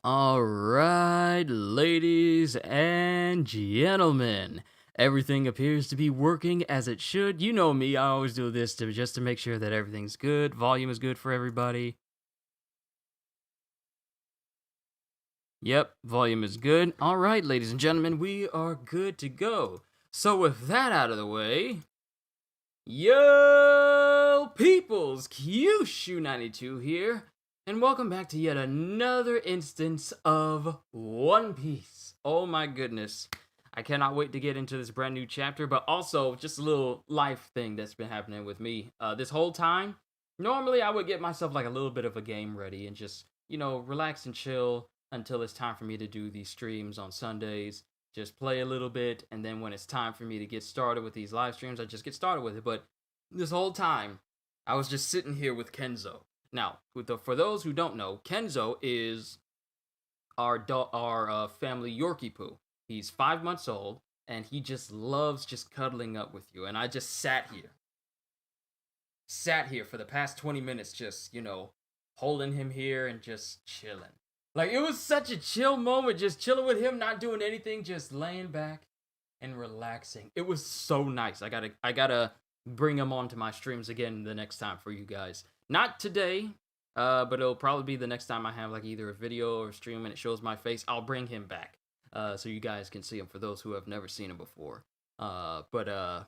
All right, ladies and gentlemen. Everything appears to be working as it should. You know me, I always do this just to make sure that everything's good. Volume is good for everybody. Yep, volume is good. All right, ladies and gentlemen, we are good to go. So with that out of the way, yo peoples, Kyushu92 here, and welcome back to yet another instance of One Piece. Oh my goodness. I cannot wait to get into this brand new chapter, but also just a little life thing that's been happening with me this whole time. Normally, I would get myself like a little bit of a game ready and just, relax and chill until it's time for me to do these streams on Sundays. Just play a little bit, and then when it's time for me to get started with these live streams, I just get started with it. But this whole time, I was just sitting here with Kenzo. Now, for those who don't know, Kenzo is our family Yorkie Poo. He's 5 months old, and he just loves just cuddling up with you. And I just sat here for the past 20 minutes, just holding him here and just chilling. Like, it was such a chill moment, just chilling with him, not doing anything, just laying back and relaxing. It was so nice. I gotta bring him onto my streams again the next time for you guys. Not today, but it'll probably be the next time I have like either a video or a stream and it shows my face. I'll bring him back, so you guys can see him for those who have never seen him before. But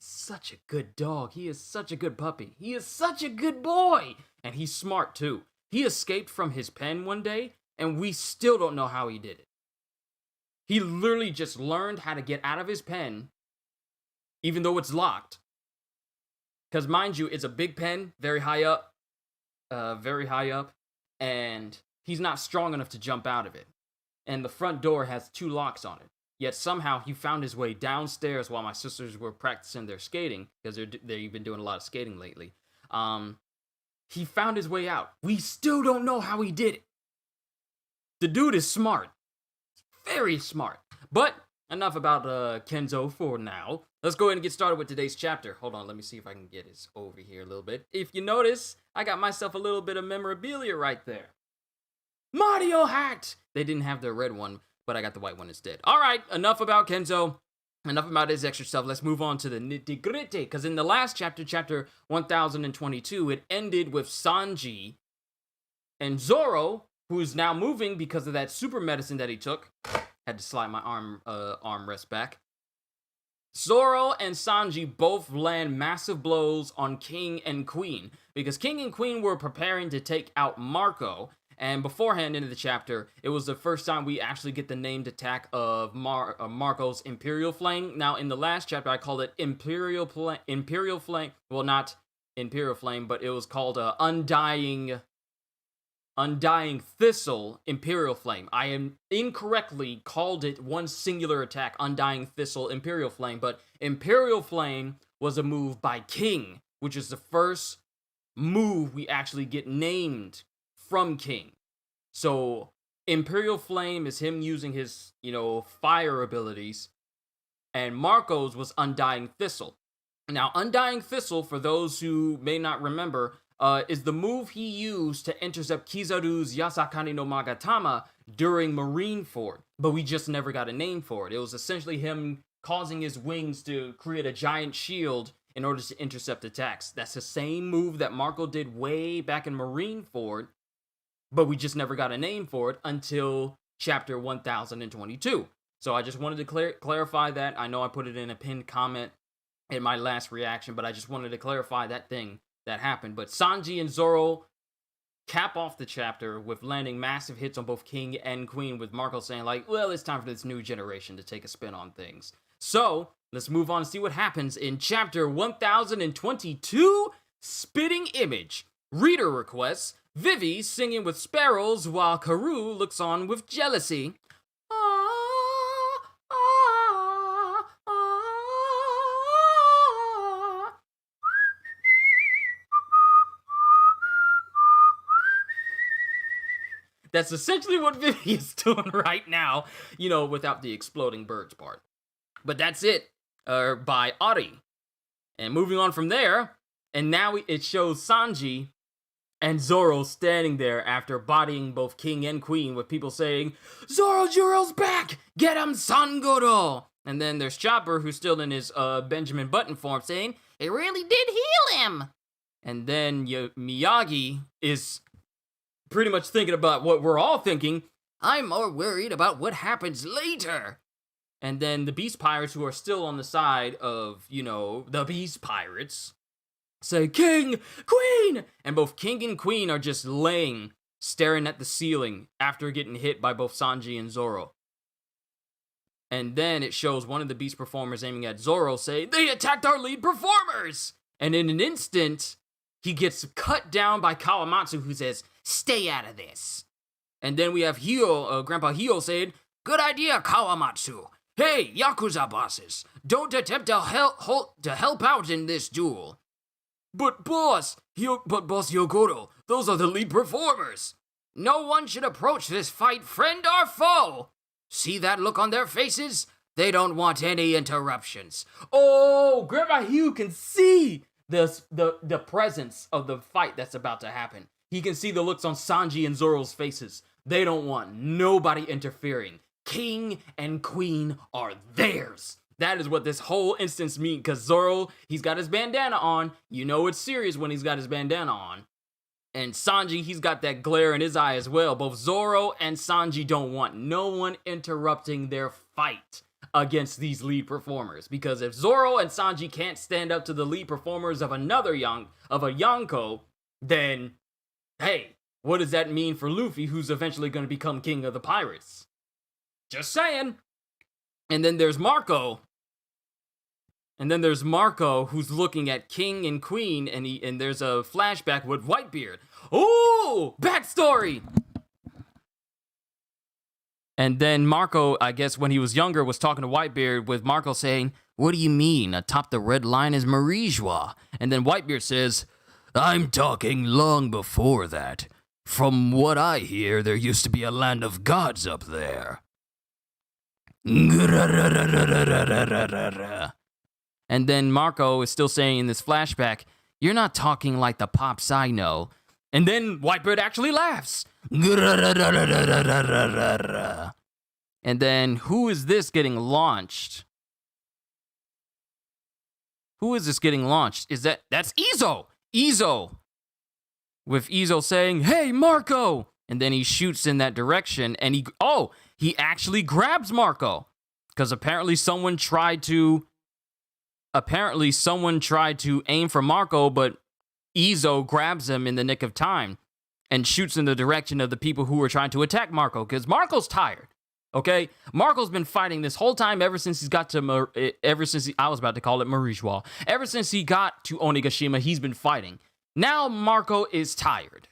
such a good dog. He is such a good puppy. He is such a good boy, and he's smart too. He escaped from his pen one day, and we still don't know how he did it. He literally just learned how to get out of his pen, even though it's locked. Because mind you, it's a big pen, very high up, and he's not strong enough to jump out of it. And the front door has 2 locks on it. Yet somehow he found his way downstairs while my sisters were practicing their skating, because they've been doing a lot of skating lately. He found his way out. We still don't know how he did it. The dude is smart. Very smart. But enough about Kenzo for now. Let's go ahead and get started with today's chapter. Hold on, let me see if I can get his over here a little bit. If you notice, I got myself a little bit of memorabilia right there. Mario hat! They didn't have the red one, but I got the white one instead. Alright, enough about Kenzo. Enough about his extra stuff. Let's move on to the nitty-gritty. Because in the last chapter, chapter 1022, it ended with Sanji and Zoro, who's now moving because of that super medicine that he took. Had to slide my armrest back. Zoro and Sanji both land massive blows on King and Queen, because King and Queen were preparing to take out Marco. And beforehand into the chapter, it was the first time we actually get the named attack of Marco's Imperial Flame. Now, in the last chapter, I called it Imperial Flame. Well, not Imperial Flame, but it was called Undying Thistle Imperial Flame. I am incorrectly called it one singular attack, Undying Thistle Imperial Flame, but Imperial Flame was a move by King, which is the first move we actually get named from King. So Imperial Flame is him using his, fire abilities, and Marco's was Undying Thistle. Now, Undying Thistle, for those who may not remember, is the move he used to intercept Kizaru's Yasakani no Magatama during Marineford, but we just never got a name for it. It was essentially him causing his wings to create a giant shield in order to intercept attacks. That's the same move that Marco did way back in Marineford, but we just never got a name for it until chapter 1022. So I just wanted to clarify that. I know I put it in a pinned comment in my last reaction, but I just wanted to clarify that thing that happened. But Sanji and Zoro cap off the chapter with landing massive hits on both King and Queen, with Marco saying like, well, it's time for this new generation to take a spin on things. So let's move on and see what happens in chapter 1022, Spitting Image. Reader requests Vivi singing with sparrows while Karoo looks on with jealousy. That's essentially what Vivi is doing right now, without the exploding birds part. But that's it, by Ari. And moving on from there, and now it shows Sanji And Zoro standing there after bodying both king and queen with people saying, Zorojuro's back! Get him, Sangoro! And then there's Chopper, who's still in his Benjamin Button form, saying, it really did heal him! And then Miyagi is pretty much thinking about what we're all thinking. I'm more worried about what happens later. And then the Beast Pirates, who are still on the side of, the Beast Pirates, say, King, Queen! And both King and Queen are just laying, staring at the ceiling after getting hit by both Sanji and Zoro. And then it shows one of the Beast performers aiming at Zoro say, they attacked our lead performers! And in an instant, he gets cut down by Kawamatsu, who says, stay out of this. And then we have Grandpa Hio saying, good idea, Kawamatsu. Hey, Yakuza bosses, don't attempt to help out in this duel. But boss Hyogoro, those are the lead performers. No one should approach this fight, friend or foe. See that look on their faces? They don't want any interruptions. Oh, Grandpa Hugh can see the presence of the fight that's about to happen. He can see the looks on Sanji and Zoro's faces. They don't want nobody interfering. King and Queen are theirs. That is what this whole instance means, because Zoro, he's got his bandana on. You know it's serious when he's got his bandana on. And Sanji, he's got that glare in his eye as well. Both Zoro and Sanji don't want no one interrupting their fight against these lead performers. Because if Zoro and Sanji can't stand up to the lead performers of a Yonko, then, hey, what does that mean for Luffy, who's eventually going to become king of the pirates? Just saying. And then there's Marco. Who's looking at King and Queen, and there's a flashback with Whitebeard. Ooh, backstory! And then Marco, I guess when he was younger, was talking to Whitebeard with Marco saying, what do you mean? Atop the red line is Marijois. And then Whitebeard says, I'm talking long before that. From what I hear, there used to be a land of gods up there. And then Marco is still saying in this flashback, you're not talking like the Pops I know. And then Whitebeard actually laughs. And then who is this getting launched? That's Izo! Izo! With Izo saying, hey, Marco! And then he shoots in that direction, and he actually grabs Marco. Because apparently someone tried to aim for Marco, but Izo grabs him in the nick of time and shoots in the direction of the people who were trying to attack Marco, because Marco's tired. Okay? Marco's been fighting this whole time ever since I was about to call it Marijois. Ever since he got to Onigashima, he's been fighting. Now Marco is tired.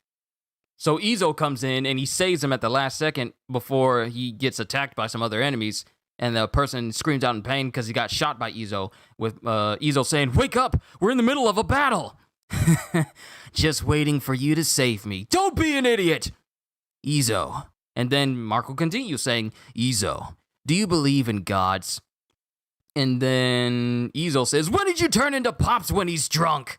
So Izo comes in and he saves him at the last second before he gets attacked by some other enemies. And the person screams out in pain because he got shot by Izo, with Izo saying, wake up, we're in the middle of a battle. Just waiting for you to save me. Don't be an idiot. Izo. And then Marco continues saying, Izo, do you believe in gods? And then Izo says, when did you turn into Pops when he's drunk?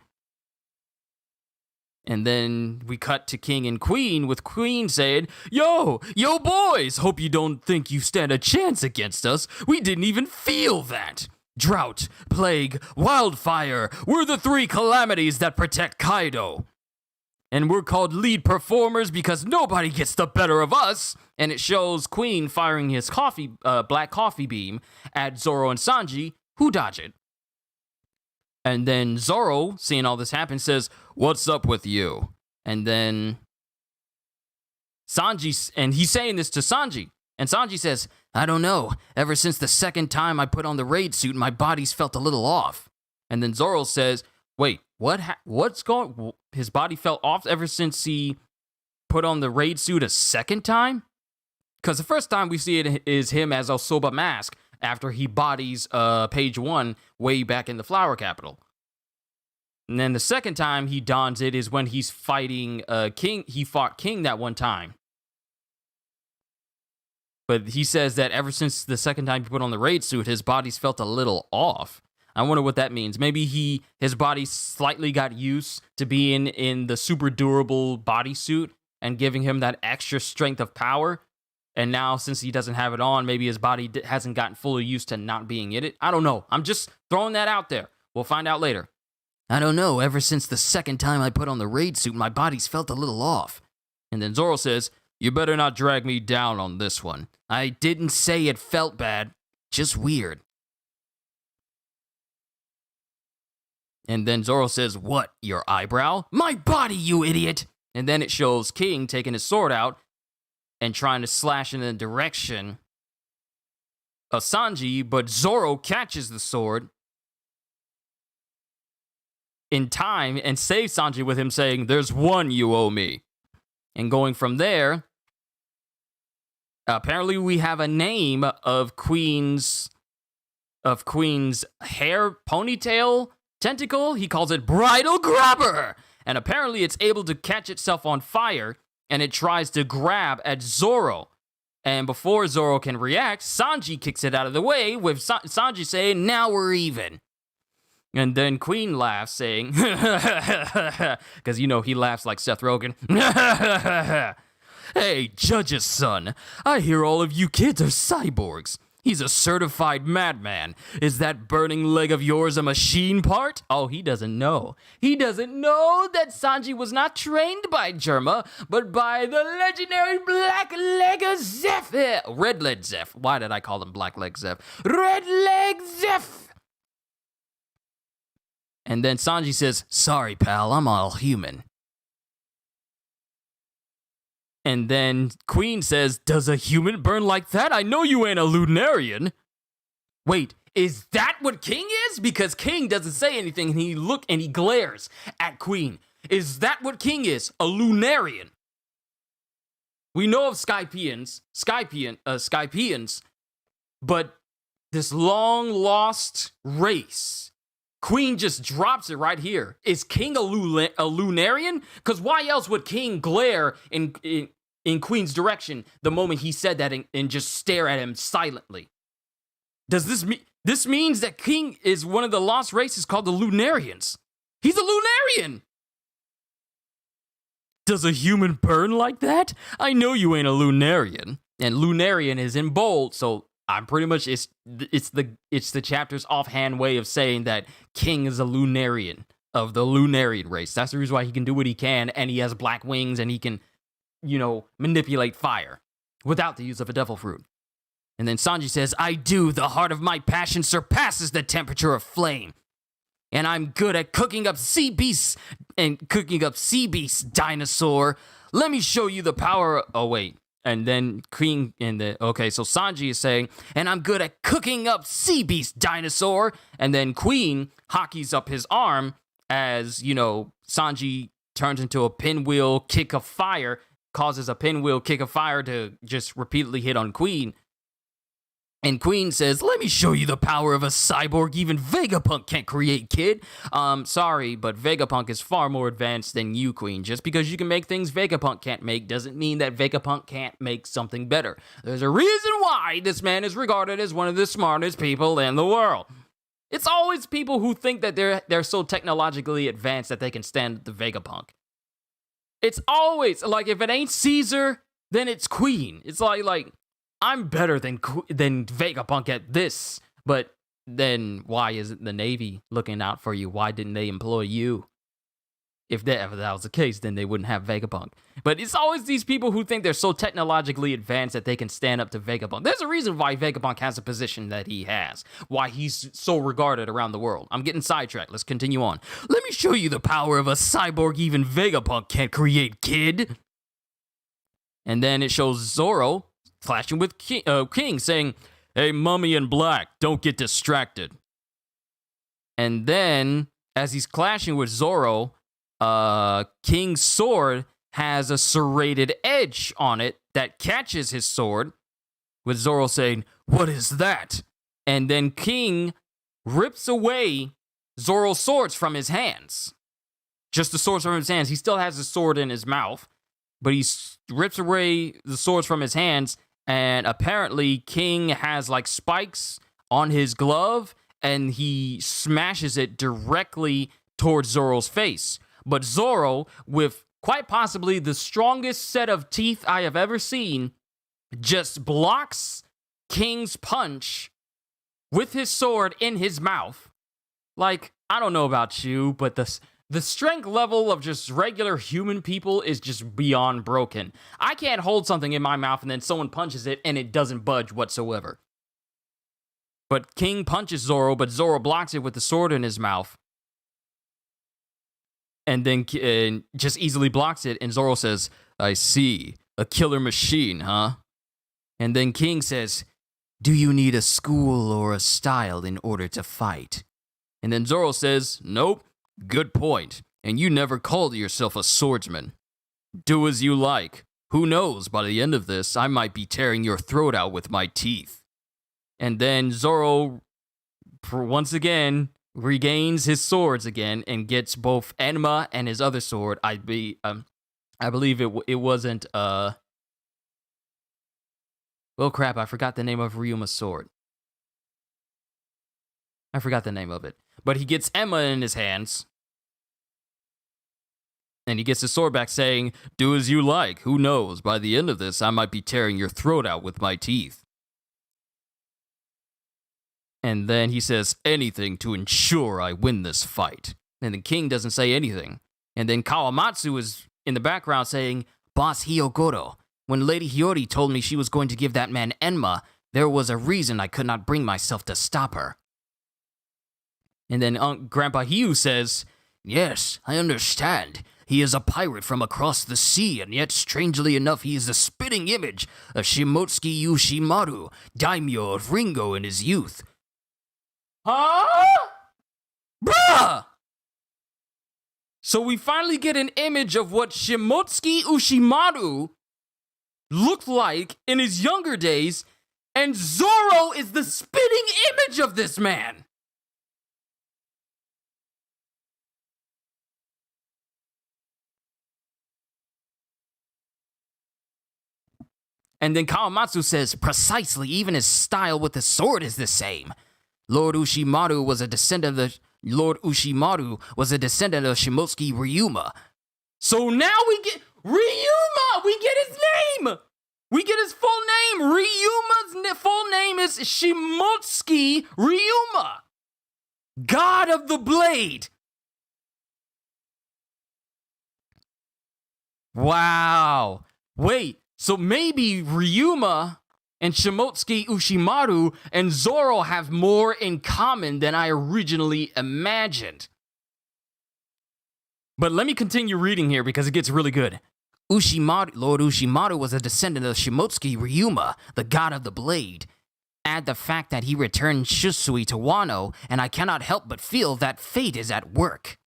And then we cut to King and Queen, with Queen saying, yo boys, hope you don't think you stand a chance against us. We didn't even feel that. Drought, plague, wildfire, we're the 3 calamities that protect Kaido. And we're called lead performers because nobody gets the better of us. And it shows Queen firing his black coffee beam at Zoro and Sanji, who dodge it. And then Zoro, seeing all this happen, says, what's up with you? And then Sanji, and he's saying this to Sanji. And Sanji says, I don't know. Ever since the second time I put on the raid suit, my body's felt a little off. And then Zoro says, wait, his body felt off ever since he put on the raid suit a second time? Because the first time we see it is him as Osoba Mask, after he bodies page 1 way back in the Flower Capital. And then the second time he dons it is when he's fighting King. He fought King that one time. But he says that ever since the second time he put on the raid suit, his body's felt a little off. I wonder what that means. Maybe his body slightly got used to being in the super durable bodysuit and giving him that extra strength of power. And now, since he doesn't have it on, maybe his body hasn't gotten fully used to not being in it. I don't know. I'm just throwing that out there. We'll find out later. I don't know. Ever since the second time I put on the raid suit, my body's felt a little off. And then Zoro says, you better not drag me down on this one. I didn't say it felt bad. Just weird. And then Zoro says, what, your eyebrow? My body, you idiot! And then it shows King taking his sword out and trying to slash in the direction of Sanji, but Zoro catches the sword in time and saves Sanji with him saying, there's one you owe me. And going from there, apparently we have a name of Queen's hair ponytail tentacle. He calls it Bridal Grabber. And apparently it's able to catch itself on fire, and it tries to grab at Zoro. And before Zoro can react, Sanji kicks it out of the way, with Sanji saying, now we're even. And then Queen laughs, saying, because you know he laughs like Seth Rogen. Hey, Judge's son, I hear all of you kids are cyborgs. He's a certified madman. Is that burning leg of yours a machine part? Oh, he doesn't know. He doesn't know that Sanji was not trained by Germa, but by the legendary Black Leg Zeph. Red Leg Zeph. Why did I call him Black Leg Zeph? Red Leg Zeph. And then Sanji says, sorry, pal, I'm all human. And then Queen says, does a human burn like that? I know you ain't a Lunarian. Wait, is that what King is? Because King doesn't say anything and he glares at Queen. Is that what King is? A Lunarian? We know of Skypians, but this long lost race, Queen just drops it right here. Is King a Lunarian? Because why else would King glare in Queen's direction the moment he said that and just stare at him silently? Does this means that King is one of the lost races called the Lunarians? He's a Lunarian! Does a human burn like that? I know you ain't a Lunarian. And Lunarian is in bold, so I'm pretty much it's the chapter's offhand way of saying that King is a Lunarian of the Lunarian race. That's the reason why he can do what he can, and he has black wings, and he can, manipulate fire without the use of a devil fruit. And then Sanji says, I do. The heart of my passion surpasses the temperature of flame. And I'm good at cooking up sea beasts, dinosaur. Let me show you the power. Oh, wait. And then King so Sanji is saying, and I'm good at cooking up sea beast, dinosaur. And then Queen hockeys up his arm as, Sanji turns into a pinwheel kick of fire, causes a pinwheel kick of fire to just repeatedly hit on Queen. And Queen says, let me show you the power of a cyborg even Vegapunk can't create, kid. Sorry, but Vegapunk is far more advanced than you, Queen. Just because you can make things Vegapunk can't make doesn't mean that Vegapunk can't make something better. There's a reason why this man is regarded as one of the smartest people in the world. It's always people who think that they're so technologically advanced that they can stand the Vegapunk. It's always, like, if it ain't Caesar, then it's Queen. It's like I'm better than Vegapunk at this, but then why isn't the Navy looking out for you? Why didn't they employ you? If that was the case, then they wouldn't have Vegapunk. But it's always these people who think they're so technologically advanced that they can stand up to Vegapunk. There's a reason why Vegapunk has a position that he has, why he's so regarded around the world. I'm getting sidetracked. Let's continue on. Let me show you the power of a cyborg even Vegapunk can't create, kid. And then it shows Zoro flashing with King, saying, hey, Mummy in Black, don't get distracted. And then, as he's clashing with Zoro, King's sword has a serrated edge on it that catches his sword, with Zoro saying, what is that? And then King rips away Zoro's swords from his hands. Just the swords from his hands. He still has the sword in his mouth, but he rips away the swords from his hands. And apparently King has like spikes on his glove, and he smashes it directly towards Zoro's face. But Zoro, with quite possibly the strongest set of teeth I have ever seen, just blocks King's punch with his sword in his mouth. Like, I don't know about you, but the strength level of just regular human people is just beyond broken. I can't hold something in my mouth and then someone punches it and it doesn't budge whatsoever. But King punches Zoro, but Zoro blocks it with the sword in his mouth. And then just easily blocks it, and Zoro says, "I see. A killer machine, huh?" And then King says, "Do you need a school or a style in order to fight?" And then Zoro says, "Nope. Good point. And you never called yourself a swordsman. Do as you like. Who knows, by the end of this, I might be tearing your throat out with my teeth." And then Zoro, once again, regains his swords again and gets both Enma and his other sword. I believe it wasn't, well, crap, I forgot the name of Ryuma's sword. I forgot the name of it. But he gets Enma in his hands. And he gets his sword back saying, "Do as you like. Who knows? By the end of this, I might be tearing your throat out with my teeth." And then he says, "Anything to ensure I win this fight." And the King doesn't say anything. And then Kawamatsu is in the background saying, "Boss Hyogoro, when Lady Hiyori told me she was going to give that man Enma, there was a reason I could not bring myself to stop her." And then Grandpa Hiyu says, "Yes, I understand. He is a pirate from across the sea, and yet, strangely enough, he is the spitting image of Shimotsuki Yoshimaru, daimyo of Ringo in his youth." Huh? Bruh! So we finally get an image of what Shimotsuki Yoshimaru looked like in his younger days, and Zoro is the spitting image of this man. And then Kawamatsu says, "Precisely, even his style with the sword is the same. Lord Ushimaru was a descendant of Shimotsuki Ryuma." So now we get Ryuma! We get his name! We get his full name! Ryuma's full name is Shimotsuki Ryuma, God of the Blade. Wow. Wait, so maybe Ryuma and Shimotsuki Yoshimaru and Zoro have more in common than I originally imagined. But let me continue reading here because it gets really good. Lord Ushimaru was a descendant of Shimotsuki Ryuma, the God of the Blade. Add the fact that he returned Shusui to Wano, and I cannot help but feel that fate is at work.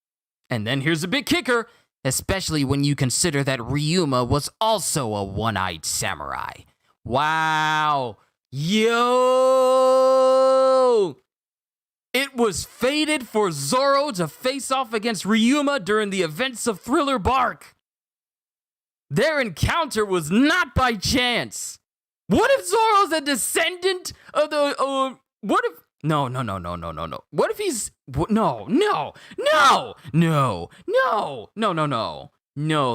And then here's the big kicker, especially when you consider that Ryuma was also a one-eyed samurai. Wow. Yo! It was fated for Zoro to face off against Ryuma during the events of Thriller Bark. Their encounter was not by chance. What if Zoro's a descendant of the, what if, no. What if he's, no,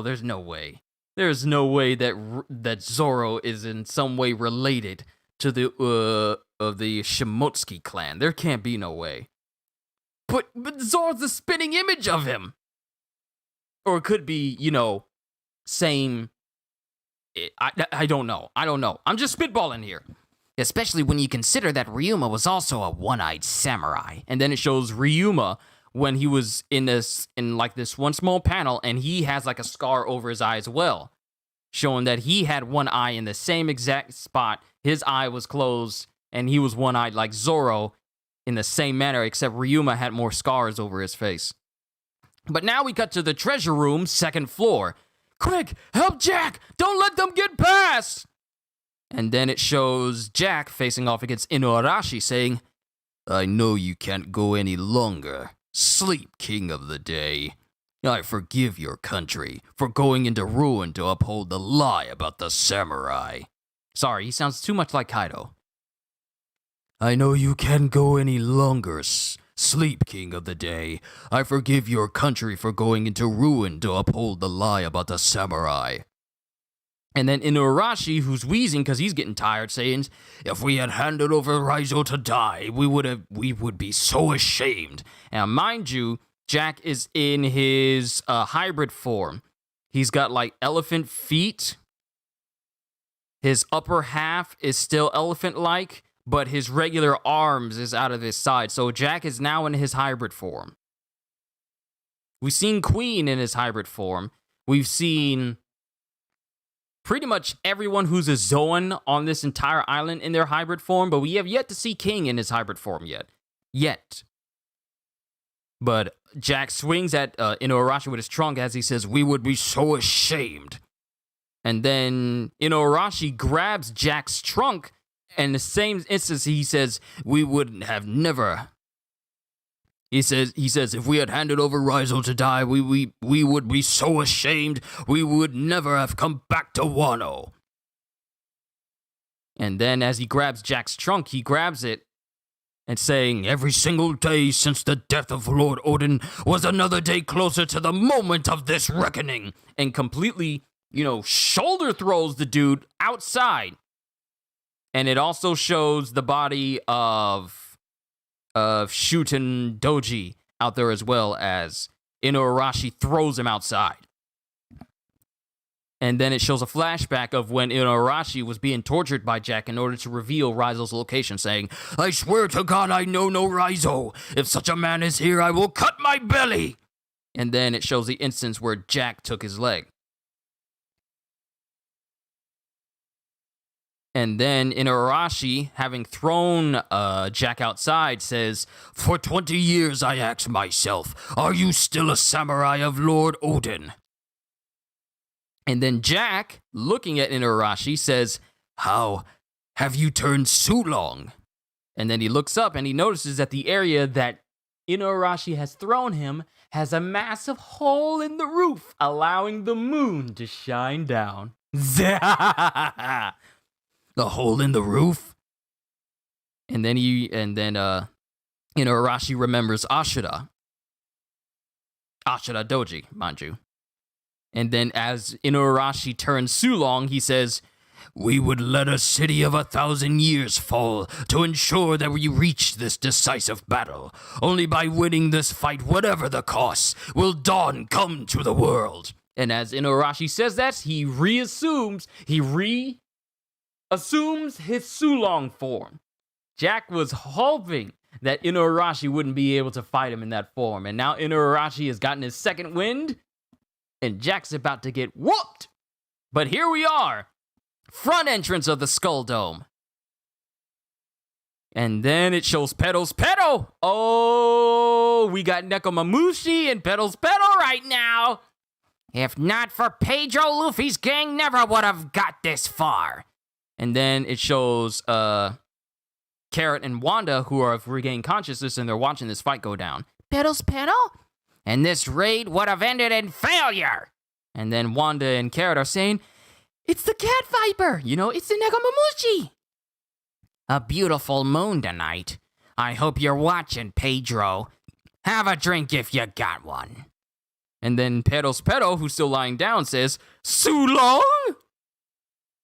there's no way. There's no way that Zoro is in some way related to the Shimotsuki clan. There can't be no way. But Zoro's the spitting image of him. Or it could be, same. I don't know. I'm just spitballing here. Especially when you consider that Ryuma was also a one-eyed samurai. And then it shows Ryuma when he was in this one small panel, and he has like a scar over his eye as well, showing that he had one eye in the same exact spot. His eye was closed, and he was one-eyed like Zoro in the same manner, except Ryuma had more scars over his face. But now we cut to the treasure room, second floor. Quick, help Jack! Don't let them get past! And then it shows Jack facing off against Inuarashi saying, "I know you can't go any longer. Sleep, king of the day. I forgive your country for going into ruin to uphold the lie about the samurai." Sorry, he sounds too much like Kaido. I know you can't go any longer. Sleep, King of the Day. I forgive your country for going into ruin to uphold the lie about the samurai. And then Inuarashi, who's wheezing because he's getting tired, saying, if we had handed over Raizo to die, we would be so ashamed. Now, mind you, Jack is in his hybrid form. He's got like elephant feet. His upper half is still elephant-like, but his regular arms is out of his side. So Jack is now in his hybrid form. We've seen Queen in his hybrid form. We've seen pretty much everyone who's a Zoan on this entire island in their hybrid form, but we have yet to see King in his hybrid form yet. But Jack swings at Inuarashi with his trunk as he says, we would be so ashamed. And then Inuarashi grabs Jack's trunk, and in the same instance he says, we would have never. He says, if we had handed over Raizo to die, we would be so ashamed, we would never have come back to Wano. And then as he grabs Jack's trunk, he grabs it and saying, every single day since the death of Lord Odin was another day closer to the moment of this reckoning. And completely, shoulder throws the dude outside. And it also shows the body of Shuten Doji out there as well, as Inuarashi throws him outside. And then it shows a flashback of when Inuarashi was being tortured by Jack in order to reveal Raizo's location, saying, I swear to God I know no Raizo. If such a man is here, I will cut my belly. And then it shows the instance where Jack took his leg. And then Inuarashi, having thrown Jack outside, says, for 20 years I asked myself, are you still a samurai of Lord Odin? And then Jack, looking at Inuarashi, says, how have you turned Sulong? And then he looks up and he notices that the area that Inuarashi has thrown him has a massive hole in the roof, allowing the moon to shine down. The hole in the roof? And then Inuarashi remembers Ashura Doji, mind you. And then as Inuarashi turns Sulong, he says, we would let a city of 1,000 years fall to ensure that we reach this decisive battle. Only by winning this fight, whatever the cost, will dawn come to the world. And as Inuarashi says that, he reassumes his Sulong form. Jack was hoping that Inuarashi wouldn't be able to fight him in that form. And now Inuarashi has gotten his second wind, and Jack's about to get whooped. But here we are, front entrance of the Skull Dome. And then it shows Pedal's Pedal. Oh, we got Nekomamushi and Pedal's Pedal right now. If not for Pedro, Luffy's gang never would have got this far. And then it shows Carrot and Wanda, who have regained consciousness, and they're watching this fight go down. Pedal's Pedal? And this raid would have ended in failure. And then Wanda and Carrot are saying, it's the Cat Viper. It's the Nekomamushi. A beautiful moon tonight. I hope you're watching, Pedro. Have a drink if you got one. And then Pedal's Pedal, who's still lying down, says, Sulong?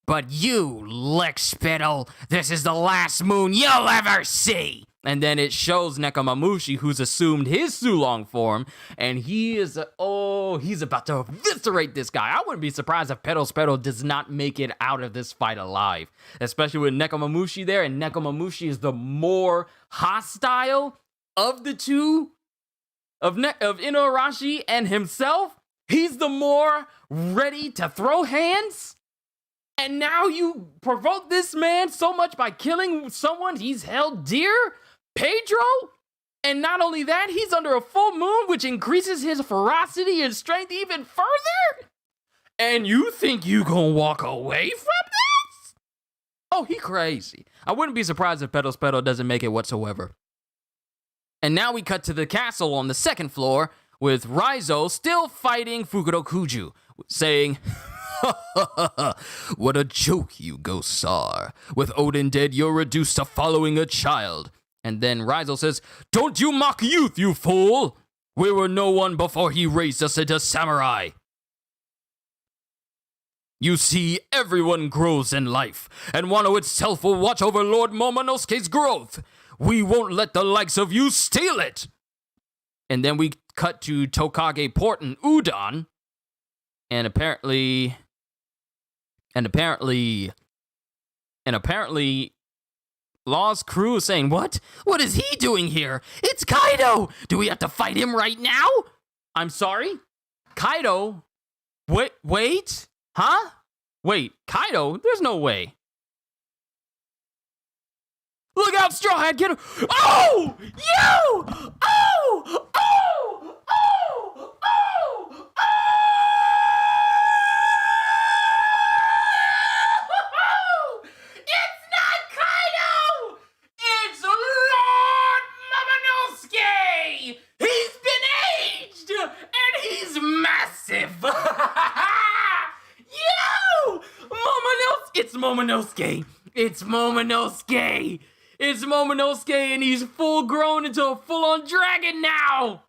But you, Lick Spittle, this is the last moon you'll ever see. And then it shows Nekomamushi, who's assumed his Sulong form, and he's about to eviscerate this guy. I wouldn't be surprised if Pedal's Pedal does not make it out of this fight alive, especially with Nekomamushi there, and Nekomamushi is the more hostile of the two, of Inuarashi and himself. He's the more ready to throw hands. And now you provoke this man so much by killing someone he's held dear, Pedro? And not only that, he's under a full moon, which increases his ferocity and strength even further? And you think you gonna walk away from this? Oh, he crazy. I wouldn't be surprised if Pedal's Pedal doesn't make it whatsoever. And now we cut to the castle on the second floor with Raizo still fighting Fukurokuju, saying, What a joke you ghosts are. With Odin dead, you're reduced to following a child. And then Rizal says, "Don't you mock youth, you fool! We were no one before he raised us into samurai. You see, everyone grows in life, and Wano itself will watch over Lord Momonosuke's growth. We won't let the likes of you steal it." And then we cut to Tokage Porton Udon, and apparently, Law's crew is saying, "What? What is he doing here? It's Kaido! Do we have to fight him right now?" I'm sorry? Kaido? Wait? Huh? Wait, Kaido? There's no way. Look out, Straw Hat! Get him! Oh! You! Oh! Oh! Oh! Oh! Oh! It's not Kaido! It's Lord Momonosuke! He's been aged! And he's massive! Yo! It's Momonosuke! It's Momonosuke! It's Momonosuke, and he's full grown into a full-on dragon now!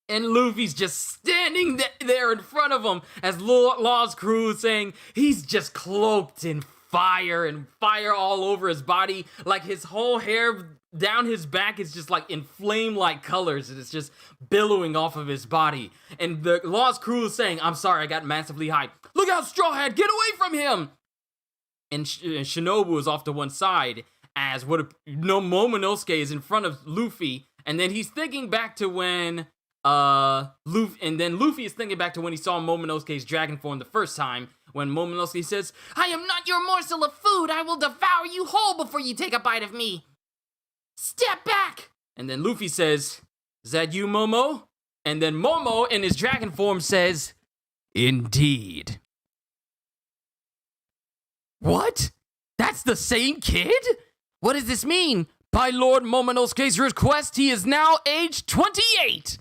And Luffy's just standing there in front of him as Law's crew is saying he's just cloaked in fire and fire all over his body. Like his whole hair down his back is just like in flame-like colors, and it's just billowing off of his body. And the Law's crew is saying, "I'm sorry, I got massively hyped. Look out, Straw Hat, get away from him!" And Shinobu is off to one side as Momonosuke is in front of Luffy, and then he's thinking back to when Luffy is thinking back to when he saw Momonosuke's dragon form the first time, when Momonosuke says, "I am not your morsel of food. I will devour you whole before you take a bite of me. Step back!" And then Luffy says, "Is that you, Momo?" And then Momo in his dragon form says, "Indeed." "What? That's the same kid? What does this mean? By Lord Momonosuke's request, he is now age 28.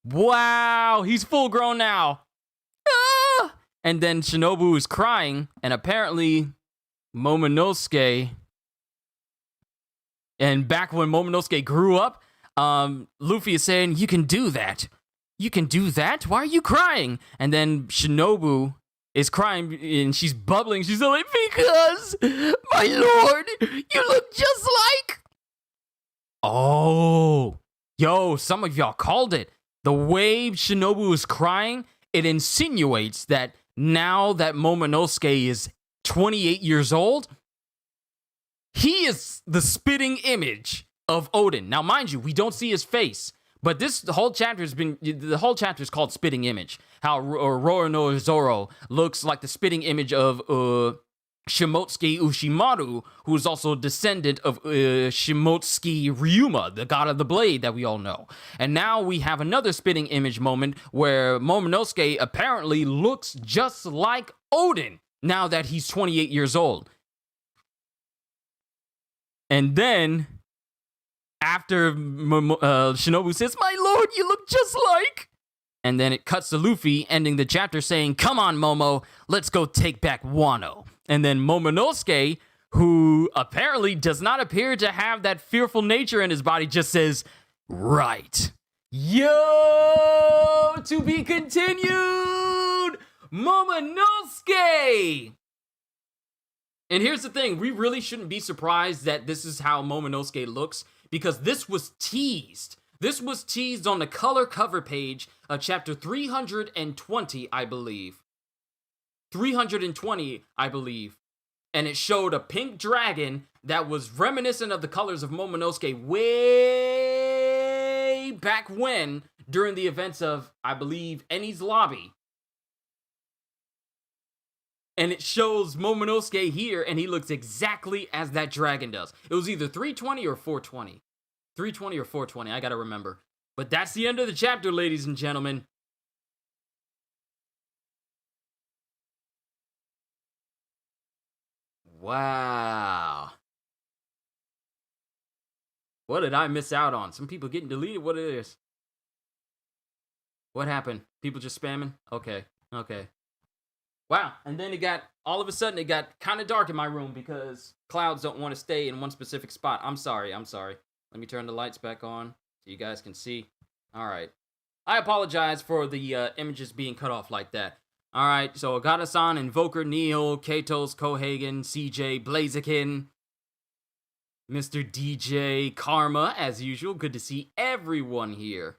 Wow, he's full grown now. Ah! And then Shinobu is crying, and apparently Momonosuke, and back when Momonosuke grew up, Luffy is saying, "You can do that. You can do that? Why are you crying?" And then Shinobu is crying, and she's bubbling. She's like, "Because, my lord, you look just like..." Oh, yo, some of y'all called it. The way Shinobu is crying, it insinuates that now that Momonosuke is 28 years old, he is the spitting image of Odin. Now, mind you, we don't see his face, but the whole chapter is called Spitting Image. How Roronoa looks like the spitting image of Shimotsuki Ushimaru, who is also a descendant of Shimotsuki Ryuma, the god of the blade that we all know. And now we have another spitting image moment where Momonosuke apparently looks just like Odin now that he's 28 years old. And then, after Shinobu says, "My lord, you look just like..." And then it cuts to Luffy, ending the chapter saying, "Come on, Momo, let's go take back Wano." And then Momonosuke, who apparently does not appear to have that fearful nature in his body, just says, "Right." Yo, to be continued, Momonosuke. And here's the thing, we really shouldn't be surprised that this is how Momonosuke looks, because this was teased. This was teased on the color cover page of chapter 320, I believe. 320, I believe. And it showed a pink dragon that was reminiscent of the colors of Momonosuke way back when, during the events of, I believe, Enies Lobby. And it shows Momonosuke here, and he looks exactly as that dragon does. It was either 320 or 420. 320 or 420, I gotta remember. But that's the end of the chapter, ladies and gentlemen. Wow. What did I miss out on? Some people getting deleted? What it is? What happened? People just spamming? Okay. Wow. And then all of a sudden, it got kind of dark in my room because clouds don't want to stay in one specific spot. I'm sorry. Let me turn the lights back on so you guys can see. All right. I apologize for the images being cut off like that. All right. So Ogata-san, Invoker, Neil, Katos, Kohagen, CJ, Blaziken, Mr. DJ, Karma, as usual. Good to see everyone here.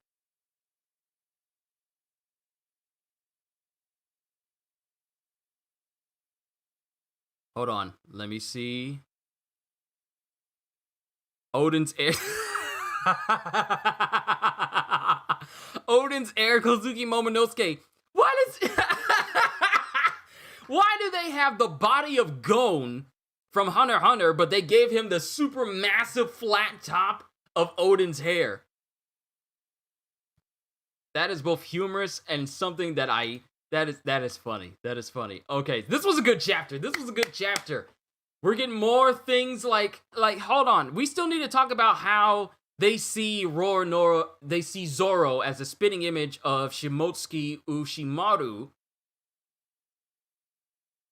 Hold on. Let me see. Odin's Air. Odin's Air, Kozuki Momonosuke. What is. Why do they have the body of Gon from Hunter x Hunter, but they gave him the super massive flat top of Odin's hair? That is both humorous and something that that is funny. That is funny. Okay, this was a good chapter. We're getting more things like hold on. We still need to talk about how they see Zoro as a spitting image of Shimotsuki Ushimaru,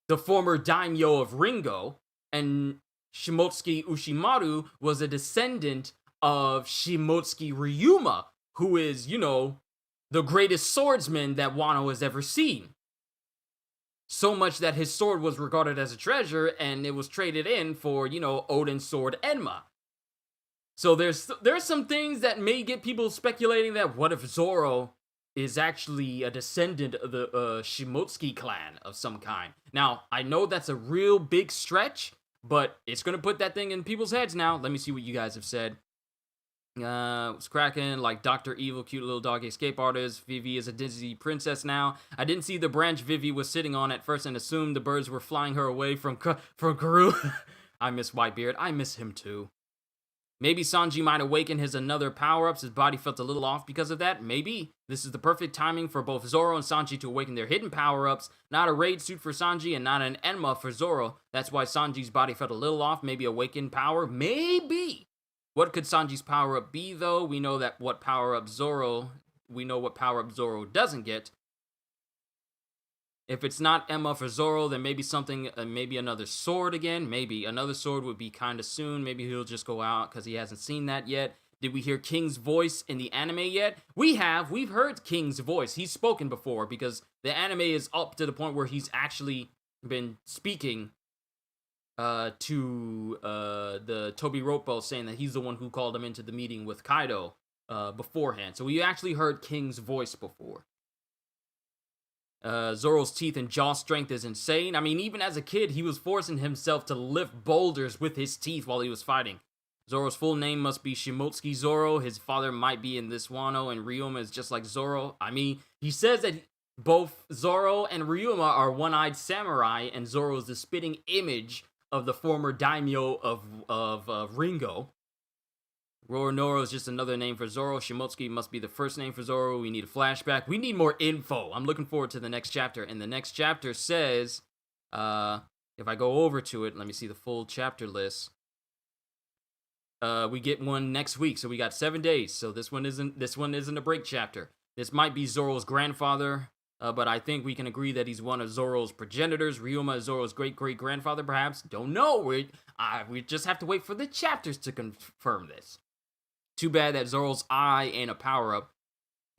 the former daimyo of Ringo, and Shimotsuki Ushimaru was a descendant of Shimotsuki Ryuma, who is, the greatest swordsman that Wano has ever seen. So much that his sword was regarded as a treasure, and it was traded in for, Odin's sword Enma. So there's some things that may get people speculating that what if Zoro is actually a descendant of the Shimotsuki clan of some kind. Now, I know that's a real big stretch, but it's going to put that thing in people's heads now. Let me see what you guys have said. It's cracking, like Dr. Evil, cute little dog escape artist. Vivi is a Disney princess now. I didn't see the branch Vivi was sitting on at first and assumed the birds were flying her away from Karoo. I miss Whitebeard. I miss him too. Maybe Sanji might awaken his another power-ups. His body felt a little off because of that. Maybe. This is the perfect timing for both Zoro and Sanji to awaken their hidden power-ups. Not a raid suit for Sanji and not an Enma for Zoro. That's why Sanji's body felt a little off. Maybe awakened power. Maybe. What could Sanji's power-up be, though? We know what power-up Zoro doesn't get. If it's not Enma for Zoro, then maybe maybe another sword again. Maybe another sword would be kind of soon. Maybe he'll just go out because he hasn't seen that yet. Did we hear King's voice in the anime yet? We have. We've heard King's voice. He's spoken before because the anime is up to the point where he's actually been speaking to the Tobiropo, saying that he's the one who called him into the meeting with Kaido beforehand. So we actually heard King's voice before. Zoro's teeth and jaw strength is insane. I mean, even as a kid, he was forcing himself to lift boulders with his teeth while he was fighting. Zoro's full name must be Shimotsuki Zoro. His father might be in this Wano, and Ryuma is just like Zoro. I mean, he says that both Zoro and Ryuma are one-eyed samurai, and Zoro is the spitting image of the former daimyo of Ringo. Roronoa is just another name for Zoro. Shimotsuki must be the first name for Zoro. We need a flashback. We need more info. I'm looking forward to the next chapter. And the next chapter says, if I go over to it, let me see the full chapter list. We get one next week, so we got 7 days. So this one isn't a break chapter. This might be Zoro's grandfather, but I think we can agree that he's one of Zoro's progenitors. Ryuma is Zoro's great-great-grandfather, perhaps. Don't know. We just have to wait for the chapters to confirm this. Too bad that Zoro's eye ain't a power-up.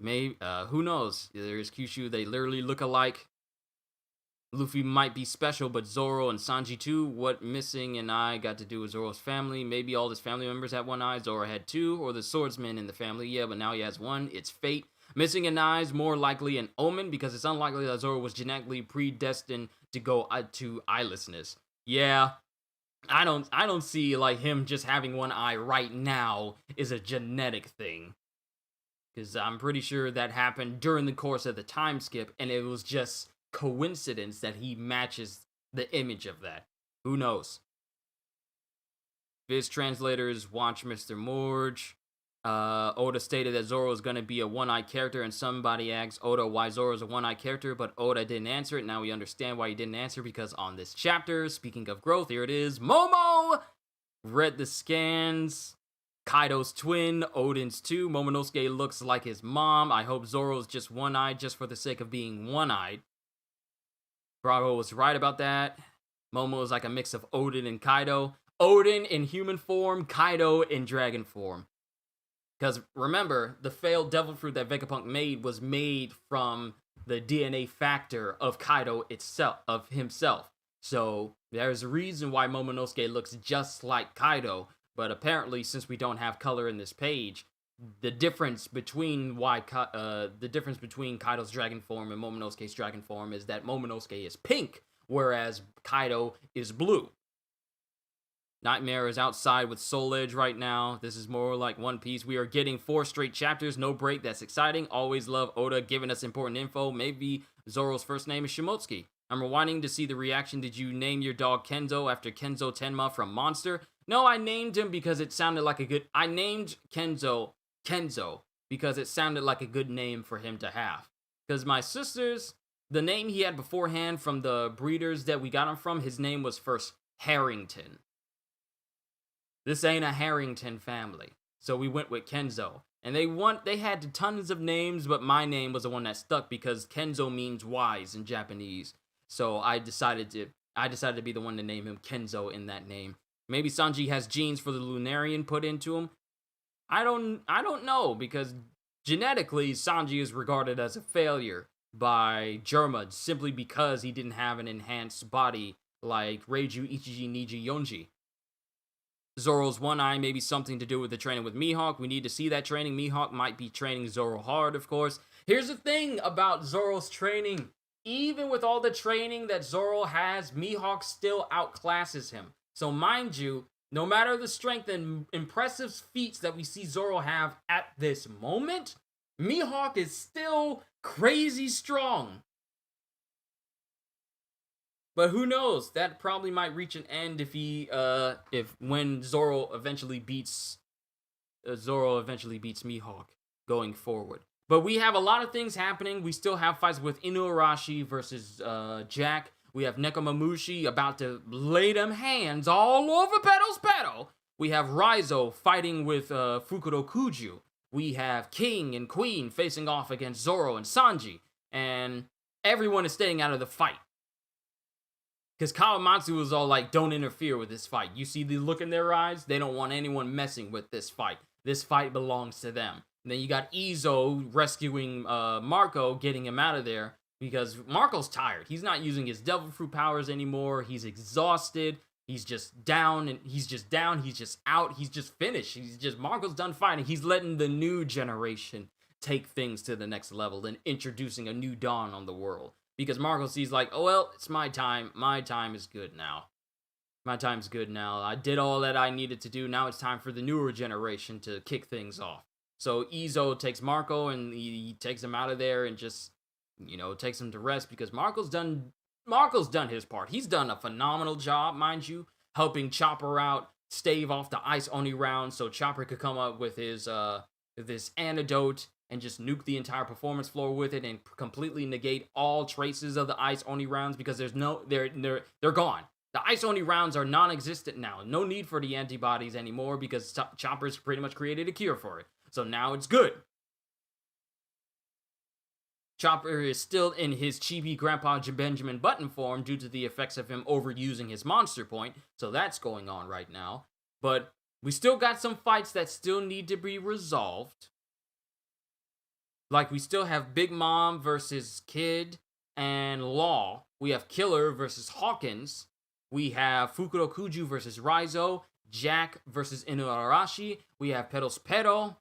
Who knows? There's Kyushu, they literally look alike. Luffy might be special, but Zoro and Sanji too. What missing an eye got to do with Zoro's family? Maybe all his family members had one eye, Zoro had two, or the swordsman in the family. Yeah, but now he has one. It's fate. Missing an eye is more likely an omen, because it's unlikely that Zoro was genetically predestined to go to eyelessness. Yeah. I don't see like him just having one eye right now is a genetic thing. Because I'm pretty sure that happened during the course of the time skip, and it was just coincidence that he matches the image of that. Who knows? Viz translators watch Mr. Morge. Oda stated that Zoro is going to be a one-eyed character, and somebody asked Oda why Zoro is a one-eyed character, but Oda didn't answer it. Now we understand why he didn't answer, because on this chapter, speaking of growth, here it is, Momo read the scans. Kaido's twin, Odin's too. Momonosuke looks like his mom. I hope Zoro's just one-eyed just for the sake of being one-eyed. Bravo was right about that. Momo is like a mix of Odin and Kaido. Odin in human form, Kaido in dragon form. Because remember, the failed devil fruit that Vegapunk made was made from the DNA factor of Kaido itself, of himself. So there's a reason why Momonosuke looks just like Kaido. But apparently, since we don't have color in this page, the difference between Kaido's dragon form and Momonosuke's dragon form is that Momonosuke is pink, whereas Kaido is blue. Nightmare is outside with Soul Edge right now. This is more like One Piece. We are getting 4 straight chapters, no break. That's exciting. Always love Oda giving us important info. Maybe Zoro's first name is Shimotsuki. I'm rewinding to see the reaction. Did you name your dog Kenzo after Kenzo Tenma from Monster? No, I named him because it sounded like a good... I named Kenzo because it sounded like a good name for him to have. Because my sister's... The name he had beforehand from the breeders that we got him from, his name was first Harrington. This ain't a Harrington family. So we went with Kenzo. And they had tons of names, but my name was the one that stuck because Kenzo means wise in Japanese. So I decided to be the one to name him Kenzo in that name. Maybe Sanji has genes for the Lunarian put into him. I don't know, because genetically Sanji is regarded as a failure by Germa simply because he didn't have an enhanced body like Reiju, Ichiji, Niji, Yonji. Zoro's one eye may be something to do with the training with Mihawk. We need to see that training. Mihawk might be training Zoro hard, of course. Here's the thing about Zoro's training. Even with all the training that Zoro has, Mihawk still outclasses him. So mind you, no matter the strength and impressive feats that we see Zoro have at this moment, Mihawk is still crazy strong. But who knows? That probably might reach an end when Zoro eventually beats Mihawk going forward. But we have a lot of things happening. We still have fights with Inuarashi versus Jack. We have Nekomamushi about to lay them hands all over Pedal's Pedal. We have Raizo fighting with Fukuro Kuju. We have King and Queen facing off against Zoro and Sanji. And everyone is staying out of the fight. Because Kawamatsu was all like, don't interfere with this fight. You see the look in their eyes? They don't want anyone messing with this fight. This fight belongs to them. And then you got Izo rescuing Marco, getting him out of there. Because Marco's tired. He's not using his Devil Fruit powers anymore. He's exhausted. He's just down. He's just out. He's just finished. Marco's done fighting. He's letting the new generation take things to the next level and introducing a new dawn on the world. Because Marco sees like, oh, well, it's my time. My time is good now. My time's good now. I did all that I needed to do. Now it's time for the newer generation to kick things off. So Izo takes Marco and he takes him out of there and just, takes him to rest because Marco's done his part. He's done a phenomenal job, mind you, helping Chopper out, stave off the Ice Oni round so Chopper could come up with his this antidote and just nuke the entire performance floor with it and completely negate all traces of the Ice Oni rounds because they're gone. The Ice Oni rounds are non-existent now. No need for the antibodies anymore because Chopper's pretty much created a cure for it. So now it's good. Chopper is still in his chibi Grandpa Benjamin Button form due to the effects of him overusing his monster point. So that's going on right now. But we still got some fights that still need to be resolved. Like, we still have Big Mom versus Kid and Law. We have Killer versus Hawkins. We have Fukuro Kuju versus Raizo. Jack versus Inuarashi. We have Pedal's Pedal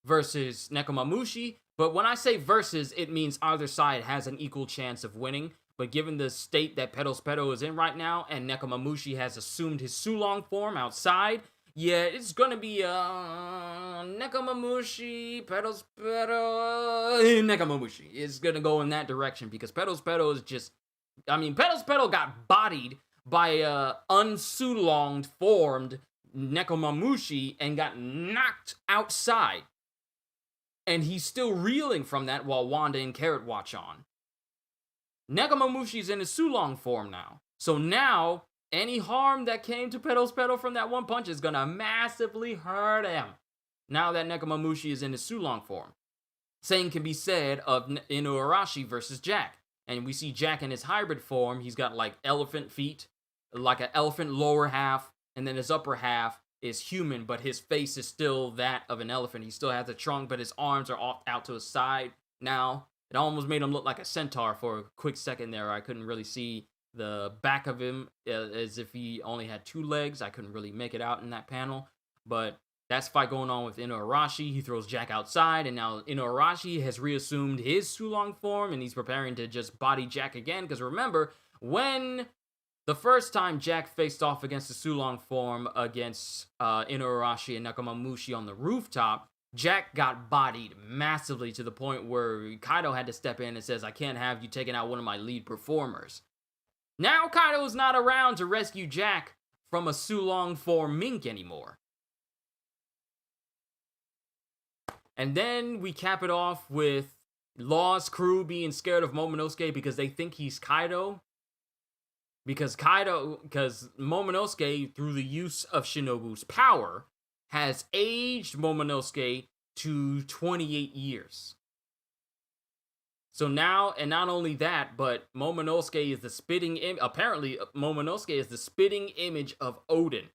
versus Nekomamushi. But when I say versus, it means either side has an equal chance of winning. But given the state that Pedal's Pedal is in right now, and Nekomamushi has assumed his Sulong form outside, yeah, it's gonna be Nekomamushi, Pedal's Pedal, Nekomamushi. It's gonna go in that direction because Pedal's Pedal is just, Pedal's Pedal got bodied by unsulonged formed Nekomamushi and got knocked outside. And he's still reeling from that while Wanda and Carrot watch on. Nekomamushi's in his Sulong form now. So now, any harm that came to Pedal's Pedal from that one punch is gonna massively hurt him. Now that Nekomamushi is in his Sulong form. Same can be said of Inuarashi versus Jack. And we see Jack in his hybrid form. He's got like elephant feet, like an elephant lower half, and then his upper half is human, but his face is still that of an elephant. He still has a trunk, but his arms are off out to his side now. It almost made him look like a centaur for a quick second there. I couldn't really see the back of him as if he only had 2 legs. I couldn't really make it out in that panel. But that's fight going on with Inuarashi. He throws Jack outside, and now Inuarashi has reassumed his Sulong form, and he's preparing to just body Jack again. Because remember, when the first time Jack faced off against the Sulong form against Inuarashi and Nekomamushi on the rooftop, Jack got bodied massively to the point where Kaido had to step in and says, I can't have you taking out one of my lead performers. Now Kaido is not around to rescue Jack from a Sulong form mink anymore. And then we cap it off with Law's crew being scared of Momonosuke because they think he's Kaido. Because Momonosuke, through the use of Shinobu's power, has aged Momonosuke to 28 years. So now, and not only that, but Momonosuke is the spitting apparently Momonosuke is the spitting image of Odin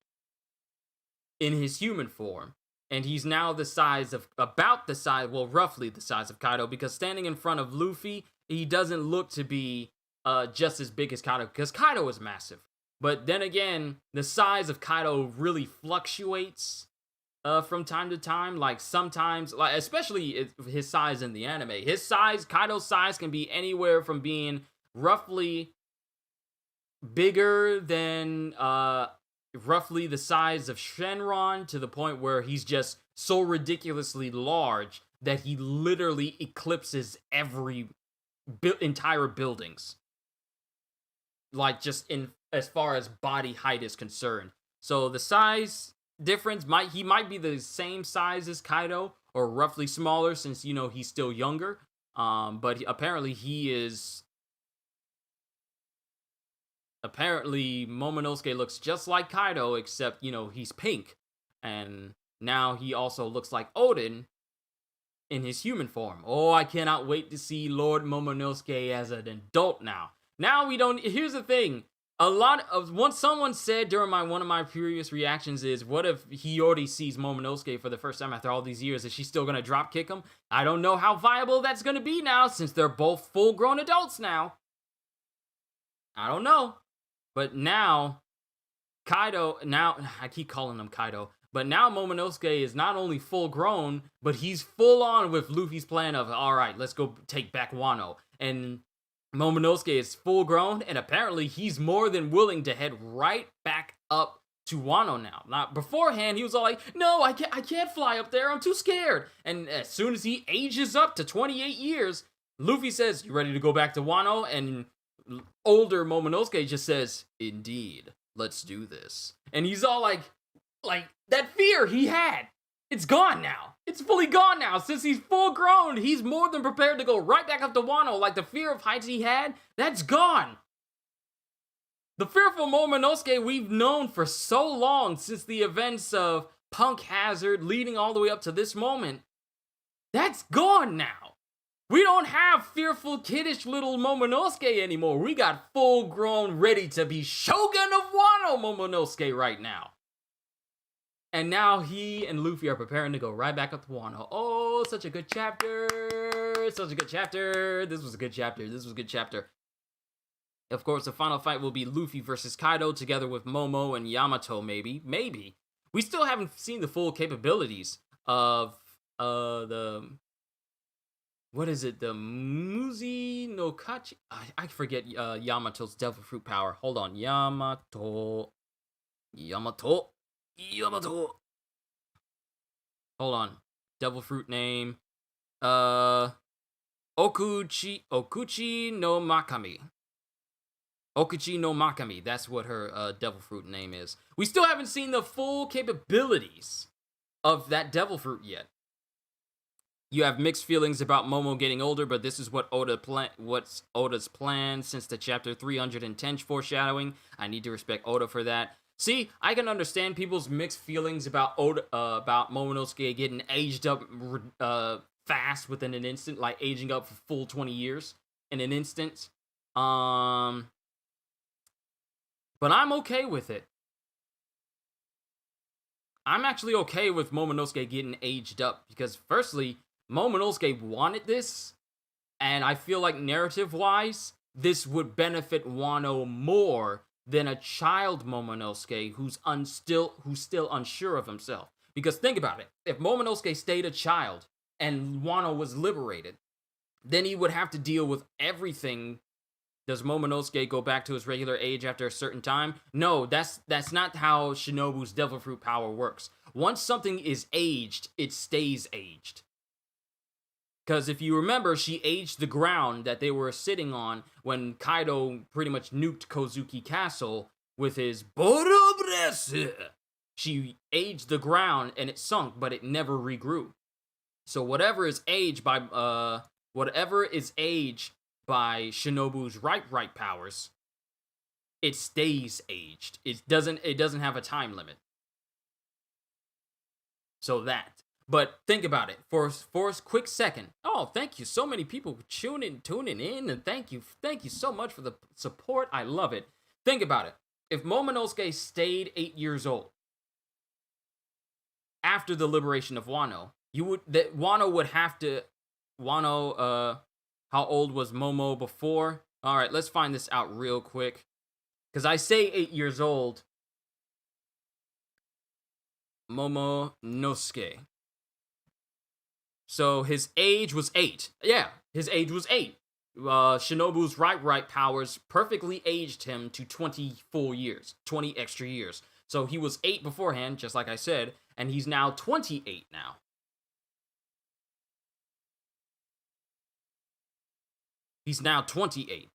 in his human form. And he's now the size of, roughly the size of Kaido, because standing in front of Luffy, he doesn't look to be just as big as Kaido, because Kaido is massive. But then again, the size of Kaido really fluctuates from time to time. Like sometimes, like especially his size in the anime, Kaido's size can be anywhere from being roughly bigger than roughly the size of Shenron, to the point where he's just so ridiculously large that he literally eclipses every entire buildings. Like just in as far as body height is concerned. So the size difference he might be the same size as Kaido or roughly smaller, since he's still younger. But apparently Momonosuke looks just like Kaido, except he's pink, and now he also looks like Odin in his human form. Oh, I cannot wait to see Lord Momonosuke as an adult now. Now here's the thing. What someone said during one of my previous reactions is, what if Hiyori sees Momonosuke for the first time after all these years? Is she still gonna drop kick him? I don't know how viable that's gonna be now, since they're both full-grown adults now. I don't know. But now, I keep calling him Kaido, but now Momonosuke is not only full-grown, but he's full-on with Luffy's plan of, alright, let's go take back Wano. And Momonosuke is full-grown, and apparently he's more than willing to head right back up to Wano now. Now, beforehand, he was all like, no, I can't fly up there, I'm too scared. And as soon as he ages up to 28 years, Luffy says, you ready to go back to Wano? And older Momonosuke just says, indeed, let's do this. And he's all like that fear he had, it's gone now. It's fully gone now. Since he's full grown, he's more than prepared to go right back up to Wano. Like the fear of heights he had, that's gone. The fearful Momonosuke we've known for so long, since the events of Punk Hazard leading all the way up to this moment, that's gone now. We don't have fearful, kiddish little Momonosuke anymore. We got full-grown, ready to be Shogun of Wano Momonosuke right now. And now he and Luffy are preparing to go right back up to Wano. Oh, such a good chapter. Such a good chapter. This was a good chapter. Of course, the final fight will be Luffy versus Kaido, together with Momo and Yamato, maybe. Maybe. We still haven't seen the full capabilities of what is it? The Muzi no Kachi? I forget Yamato's Devil Fruit power. Hold on. Yamato. Hold on. Devil Fruit name. Okuchi no Makami. Okuchi no Makami. That's what her Devil Fruit name is. We still haven't seen the full capabilities of that Devil Fruit yet. You have mixed feelings about Momo getting older, but this is what's Oda's plan since the chapter 310 foreshadowing. I need to respect Oda for that. See, I can understand people's mixed feelings about about Momonosuke getting aged up fast within an instant, like aging up for full 20 years in an instant. But I'm okay with it. I'm actually okay with Momonosuke getting aged up because, firstly, Momonosuke wanted this, and I feel like narrative-wise, this would benefit Wano more than a child Momonosuke who's still unsure of himself. Because think about it, if Momonosuke stayed a child and Wano was liberated, then he would have to deal with everything. Does Momonosuke go back to his regular age after a certain time? No, that's not how Shinobu's Devil Fruit power works. Once something is aged, it stays aged. Because if you remember, she aged the ground that they were sitting on when Kaido pretty much nuked Kozuki Castle with his Borobresse. She aged the ground and it sunk, but it never regrew. So whatever is aged by Shinobu's right powers, it stays aged. It doesn't have a time limit. So that. But think about it for a quick second. Oh, thank you. So many people tuning in, and thank you so much for the support. I love it. Think about it. If Momonosuke stayed 8 years old after the liberation of Wano, Wano would have to how old was Momo before? All right, let's find this out real quick. Because I say 8 years old. Momonosuke. So his age was 8. Yeah, his age was 8. Shinobu's right powers perfectly aged him to 20 full years. 20 extra years. So he was 8 beforehand, just like I said. And he's now 28 now. He's now 28.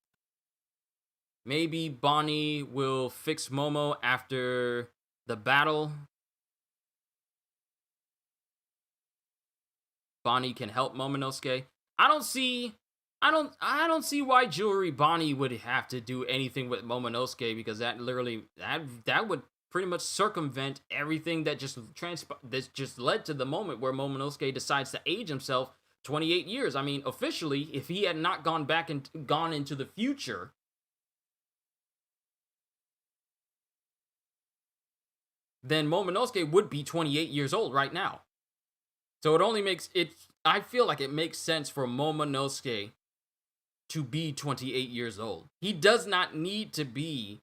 Maybe Bonnie will fix Momo after the battle. Bonnie can help Momonosuke. I don't see why Jewelry Bonnie would have to do anything with Momonosuke, because that would pretty much circumvent everything that just led to the moment where Momonosuke decides to age himself 28 years. I mean, officially, if he had not gone back and gone into the future, then Momonosuke would be 28 years old right now. So it only makes it, I feel like it makes sense for Momonosuke to be 28 years old. He does not need to be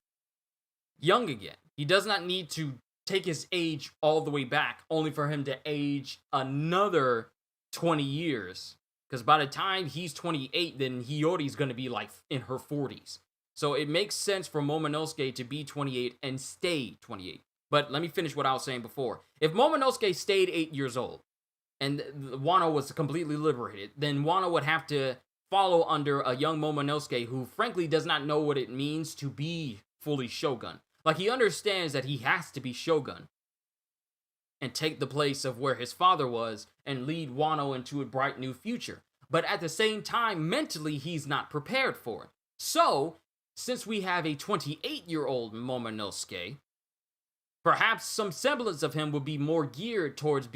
young again. He does not need to take his age all the way back, only for him to age another 20 years. Because by the time he's 28, then Hiyori's going to be like in her 40s. So it makes sense for Momonosuke to be 28 and stay 28. But let me finish what I was saying before. If Momonosuke stayed 8 years old, and Wano was completely liberated, then Wano would have to follow under a young Momonosuke who frankly does not know what it means to be fully Shogun. Like, he understands that he has to be Shogun and take the place of where his father was and lead Wano into a bright new future. But at the same time, mentally, he's not prepared for it. So, since we have a 28-year-old Momonosuke, perhaps some semblance of him would be more geared towards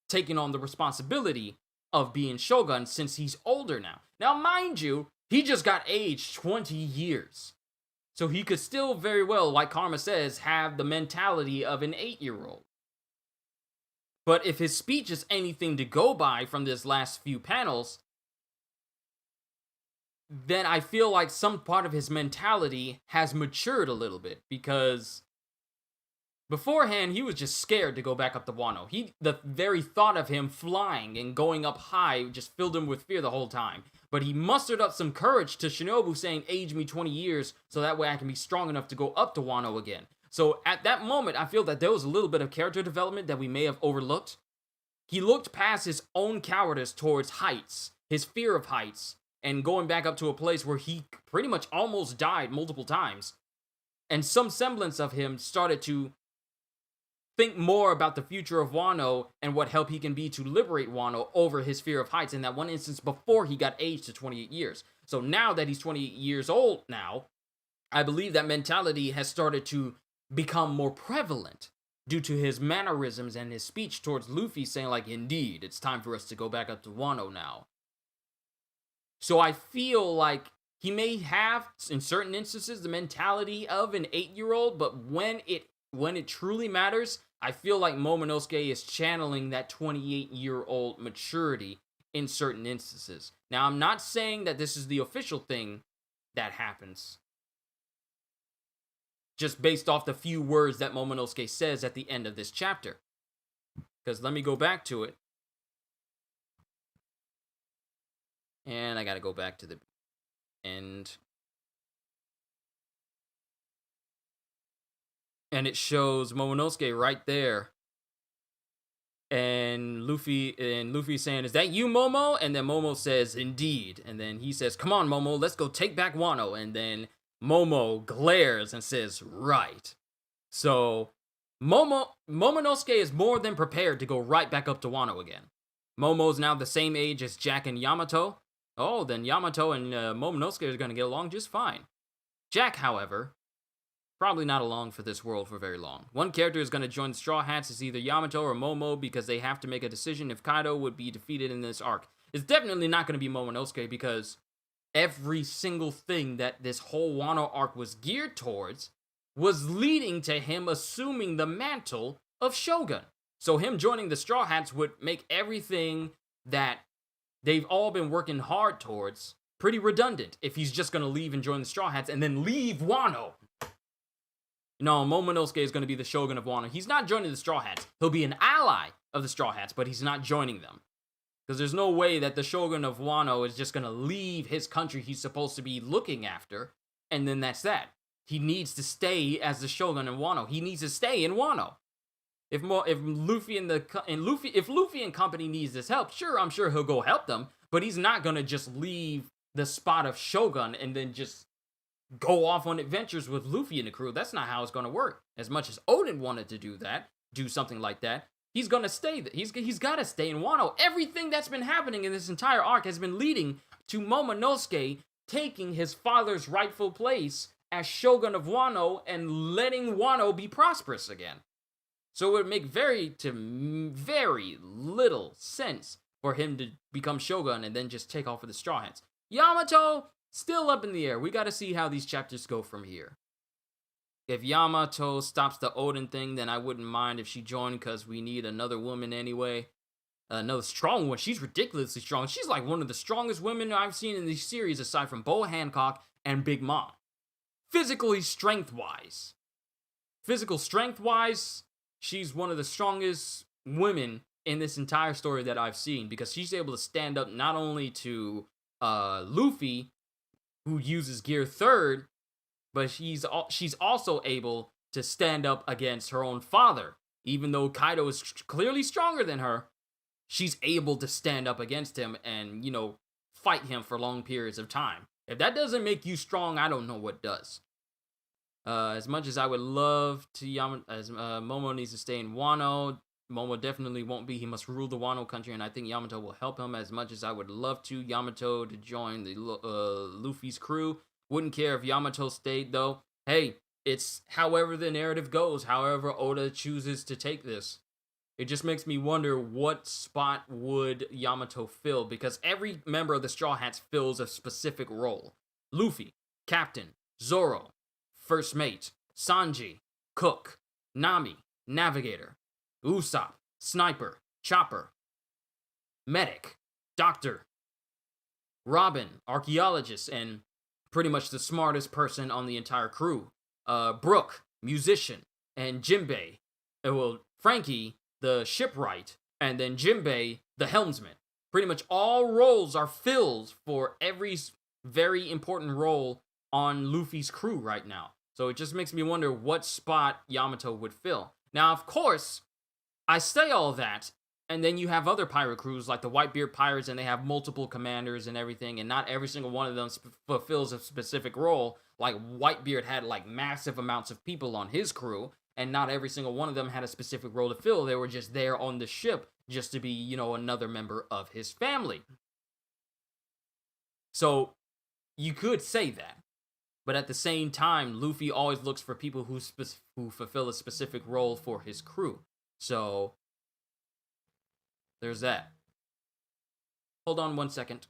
taking on the responsibility of being Shogun, since he's older now. Now, mind you, he just got aged 20 years. So he could still very well, like Karma says, have the mentality of an 8-year-old. But if his speech is anything to go by from this last few panels, then I feel like some part of his mentality has matured a little bit, because beforehand, he was just scared to go back up to Wano. The very thought of him flying and going up high just filled him with fear the whole time. But he mustered up some courage to Shinobu, saying, age me 20 years so that way I can be strong enough to go up to Wano again. So at that moment, I feel that there was a little bit of character development that we may have overlooked. He looked past his own cowardice towards heights, his fear of heights, and going back up to a place where he pretty much almost died multiple times. And some semblance of him started to think more about the future of Wano and what help he can be to liberate Wano over his fear of heights in that one instance before he got aged to 28 years. So now that he's 28 years old now, I believe that mentality has started to become more prevalent due to his mannerisms and his speech towards Luffy, saying like, indeed, it's time for us to go back up to Wano now. So I feel like he may have, in certain instances, the mentality of an 8-year-old, but when it truly matters, I feel like Momonosuke is channeling that 28-year-old maturity in certain instances. Now, I'm not saying that this is the official thing that happens, just based off the few words that Momonosuke says at the end of this chapter. Because let me go back to it. And I gotta go back to the end. And it shows Momonosuke right there. And Luffy saying, "Is that you, Momo?" And then Momo says, "Indeed." And then he says, "Come on, Momo, let's go take back Wano." And then Momo glares and says, "Right." So Momonosuke is more than prepared to go right back up to Wano again. Momo's now the same age as Jack and Yamato. Oh, then Yamato and Momonosuke are going to get along just fine. Jack, however, probably not along for this world for very long. One character is going to join the Straw Hats as either Yamato or Momo because they have to make a decision if Kaido would be defeated in this arc. It's definitely not going to be Momonosuke because every single thing that this whole Wano arc was geared towards was leading to him assuming the mantle of Shogun. So him joining the Straw Hats would make everything that they've all been working hard towards pretty redundant if he's just going to leave and join the Straw Hats and then leave Wano. No, Momonosuke is going to be the Shogun of Wano. He's not joining the Straw Hats. He'll be an ally of the Straw Hats, but he's not joining them. Because there's no way that the Shogun of Wano is just going to leave his country he's supposed to be looking after, and then that's that. He needs to stay as the Shogun in Wano. He needs to stay in Wano. If Luffy and company needs this help, sure, I'm sure he'll go help them, but he's not going to just leave the spot of Shogun and then just go off on adventures with Luffy and the crew. That's not how it's going to work. As much as Oden wanted to do something like that, he's going to stay. He's got to stay in Wano. Everything that's been happening in this entire arc has been leading to Momonosuke taking his father's rightful place as Shogun of Wano and letting Wano be prosperous again. So it would make very little sense for him to become Shogun and then just take off with the Straw Hats. Yamato, still up in the air. We got to see how these chapters go from here. If Yamato stops the Oden thing, then I wouldn't mind if she joined because we need another woman anyway. Another strong one. She's ridiculously strong. She's like one of the strongest women I've seen in these series aside from Boa Hancock and Big Mom. Physical strength-wise, she's one of the strongest women in this entire story that I've seen because she's able to stand up not only to Luffy, who uses Gear 3rd, but she's also able to stand up against her own father. Even though Kaido is clearly stronger than her, she's able to stand up against him and, fight him for long periods of time. If that doesn't make you strong, I don't know what does. As much as I would love to, Momo needs to stay in Wano. Momo definitely won't be. He must rule the Wano country, and I think Yamato will help him as much as I would love to Yamato to join the Luffy's crew. Wouldn't care if Yamato stayed, though. Hey, it's however the narrative goes, however Oda chooses to take this. It just makes me wonder what spot would Yamato fill, because every member of the Straw Hats fills a specific role. Luffy, Captain, Zoro, First Mate, Sanji, Cook, Nami, Navigator, Usopp, Sniper, Chopper, Medic, Doctor, Robin, Archaeologist, and pretty much the smartest person on the entire crew. Brook, Musician, and Jinbei, Frankie, the shipwright, and then Jinbei, the helmsman. Pretty much all roles are filled for every very important role on Luffy's crew right now. So it just makes me wonder what spot Yamato would fill. Now, of course, I say all that, and then you have other pirate crews like the Whitebeard Pirates, and they have multiple commanders and everything, and not every single one of them fulfills a specific role. Like Whitebeard had like massive amounts of people on his crew, and not every single one of them had a specific role to fill. They were just there on the ship just to be, another member of his family. So you could say that. But at the same time, Luffy always looks for people who fulfill a specific role for his crew. So there's that. Hold on one second.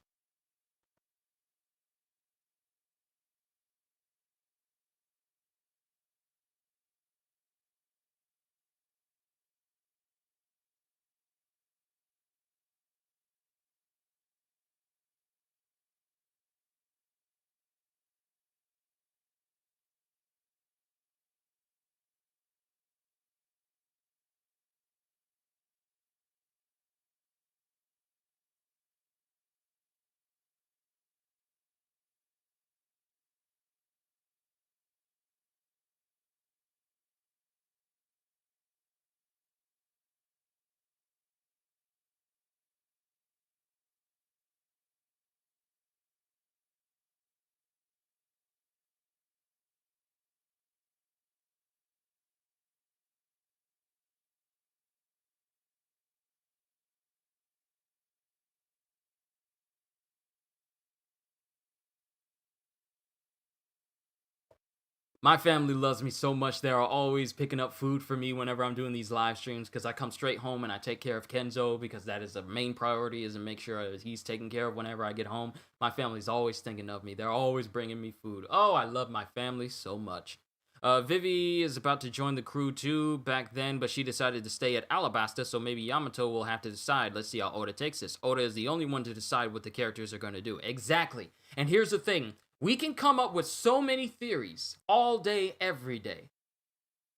My family loves me so much. They are always picking up food for me whenever I'm doing these live streams because I come straight home and I take care of Kenzo because that is the main priority, is to make sure he's taken care of whenever I get home. My family's always thinking of me. They're always bringing me food. Oh, I love my family so much. Vivi is about to join the crew too back then, but she decided to stay at Alabasta, so maybe Yamato will have to decide. Let's see how Oda takes this. Oda is the only one to decide what the characters are going to do. Exactly. And here's the thing. We can come up with so many theories all day, every day.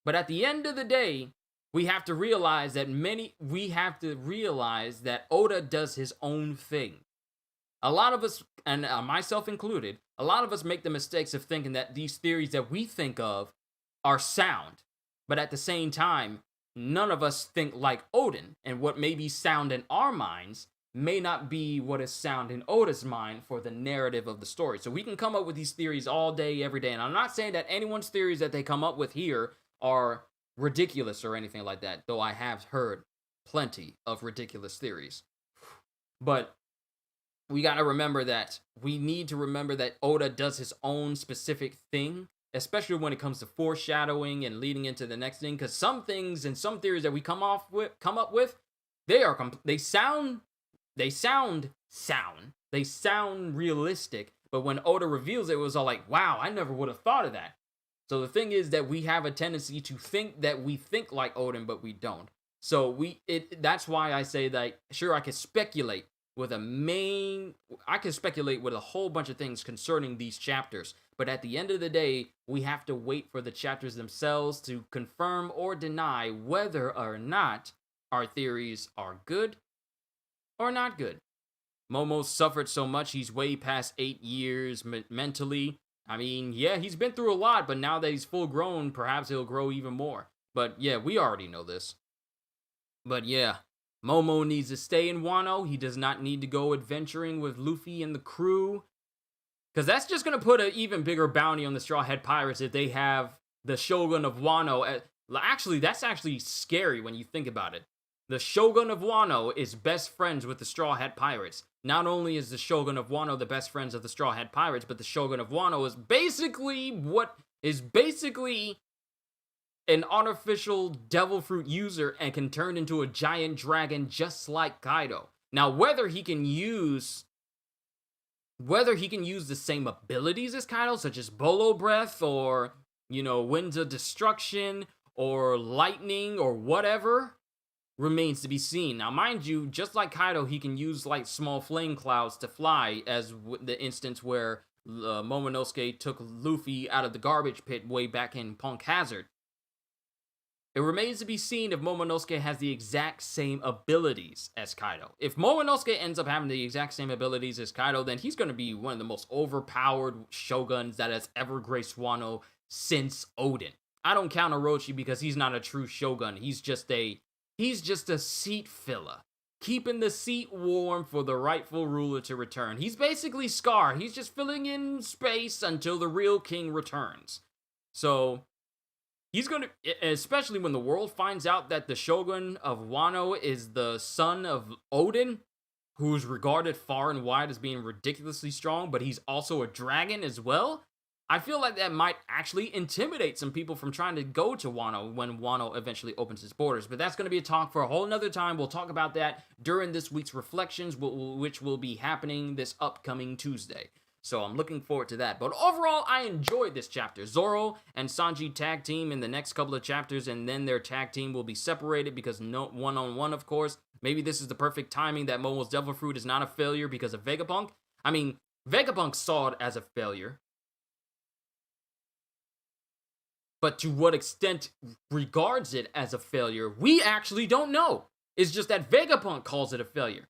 But at the end of the day, we have to realize that Oda does his own thing. A lot of us, and myself included, a lot of us make the mistakes of thinking that these theories that we think of are sound. But at the same time, none of us think like Oden, and what may be sound in our minds may not be what is sound in Oda's mind for the narrative of the story. So we can come up with these theories all day, every day. And I'm not saying that anyone's theories that they come up with here are ridiculous or anything like that, though I have heard plenty of ridiculous theories. But we got to remember that we need to remember that Oda does his own specific thing, especially when it comes to foreshadowing and leading into the next thing. Because some things and some theories that we come up with, they sound realistic, but when Oda reveals it, it was all like, wow, I never would have thought of that. So the thing is that we have a tendency to think that we think like Oden, but we don't. So that's why I say that, sure, I can speculate with a whole bunch of things concerning these chapters, but at the end of the day, we have to wait for the chapters themselves to confirm or deny whether or not our theories are good or not good. Momo suffered so much, he's way past 8 years mentally. I mean, yeah, he's been through a lot, but now that he's full grown, perhaps he'll grow even more. But yeah, we already know this. But yeah, Momo needs to stay in Wano. He does not need to go adventuring with Luffy and the crew, because that's just going to put an even bigger bounty on the Straw Hat Pirates if they have the Shogun of Wano. Actually, that's actually scary when you think about it. The Shogun of Wano is best friends with the Straw Hat Pirates. Not only is the Shogun of Wano the best friends of the Straw Hat Pirates, but the Shogun of Wano is basically an artificial devil fruit user and can turn into a giant dragon just like Kaido. Now, whether he can use the same abilities as Kaido, such as Bolo Breath or, Winds of Destruction or Lightning or whatever, remains to be seen. Now, mind you, just like Kaido, he can use like small flame clouds to fly, as the instance where Momonosuke took Luffy out of the garbage pit way back in Punk Hazard. It remains to be seen if Momonosuke has the exact same abilities as Kaido. If Momonosuke ends up having the exact same abilities as Kaido, then he's going to be one of the most overpowered shoguns that has ever graced Wano since Oden. I don't count Orochi because he's not a true shogun. He's just a seat filler, keeping the seat warm for the rightful ruler to return. He's basically Scar. He's just filling in space until the real king returns. So he's going to, especially when the world finds out that the Shogun of Wano is the son of Oden, who's regarded far and wide as being ridiculously strong, but he's also a dragon as well. I feel like that might actually intimidate some people from trying to go to Wano when Wano eventually opens its borders. But that's going to be a talk for a whole nother time. We'll talk about that during this week's Reflections, which will be happening this upcoming Tuesday. So I'm looking forward to that. But overall, I enjoyed this chapter. Zoro and Sanji tag team in the next couple of chapters, and then their tag team will be separated because no one-on-one, of course. Maybe this is the perfect timing that Momo's Devil Fruit is not a failure because of Vegapunk. I mean, Vegapunk saw it as a failure. But to what extent regards it as a failure, we actually don't know. It's just that Vegapunk calls it a failure.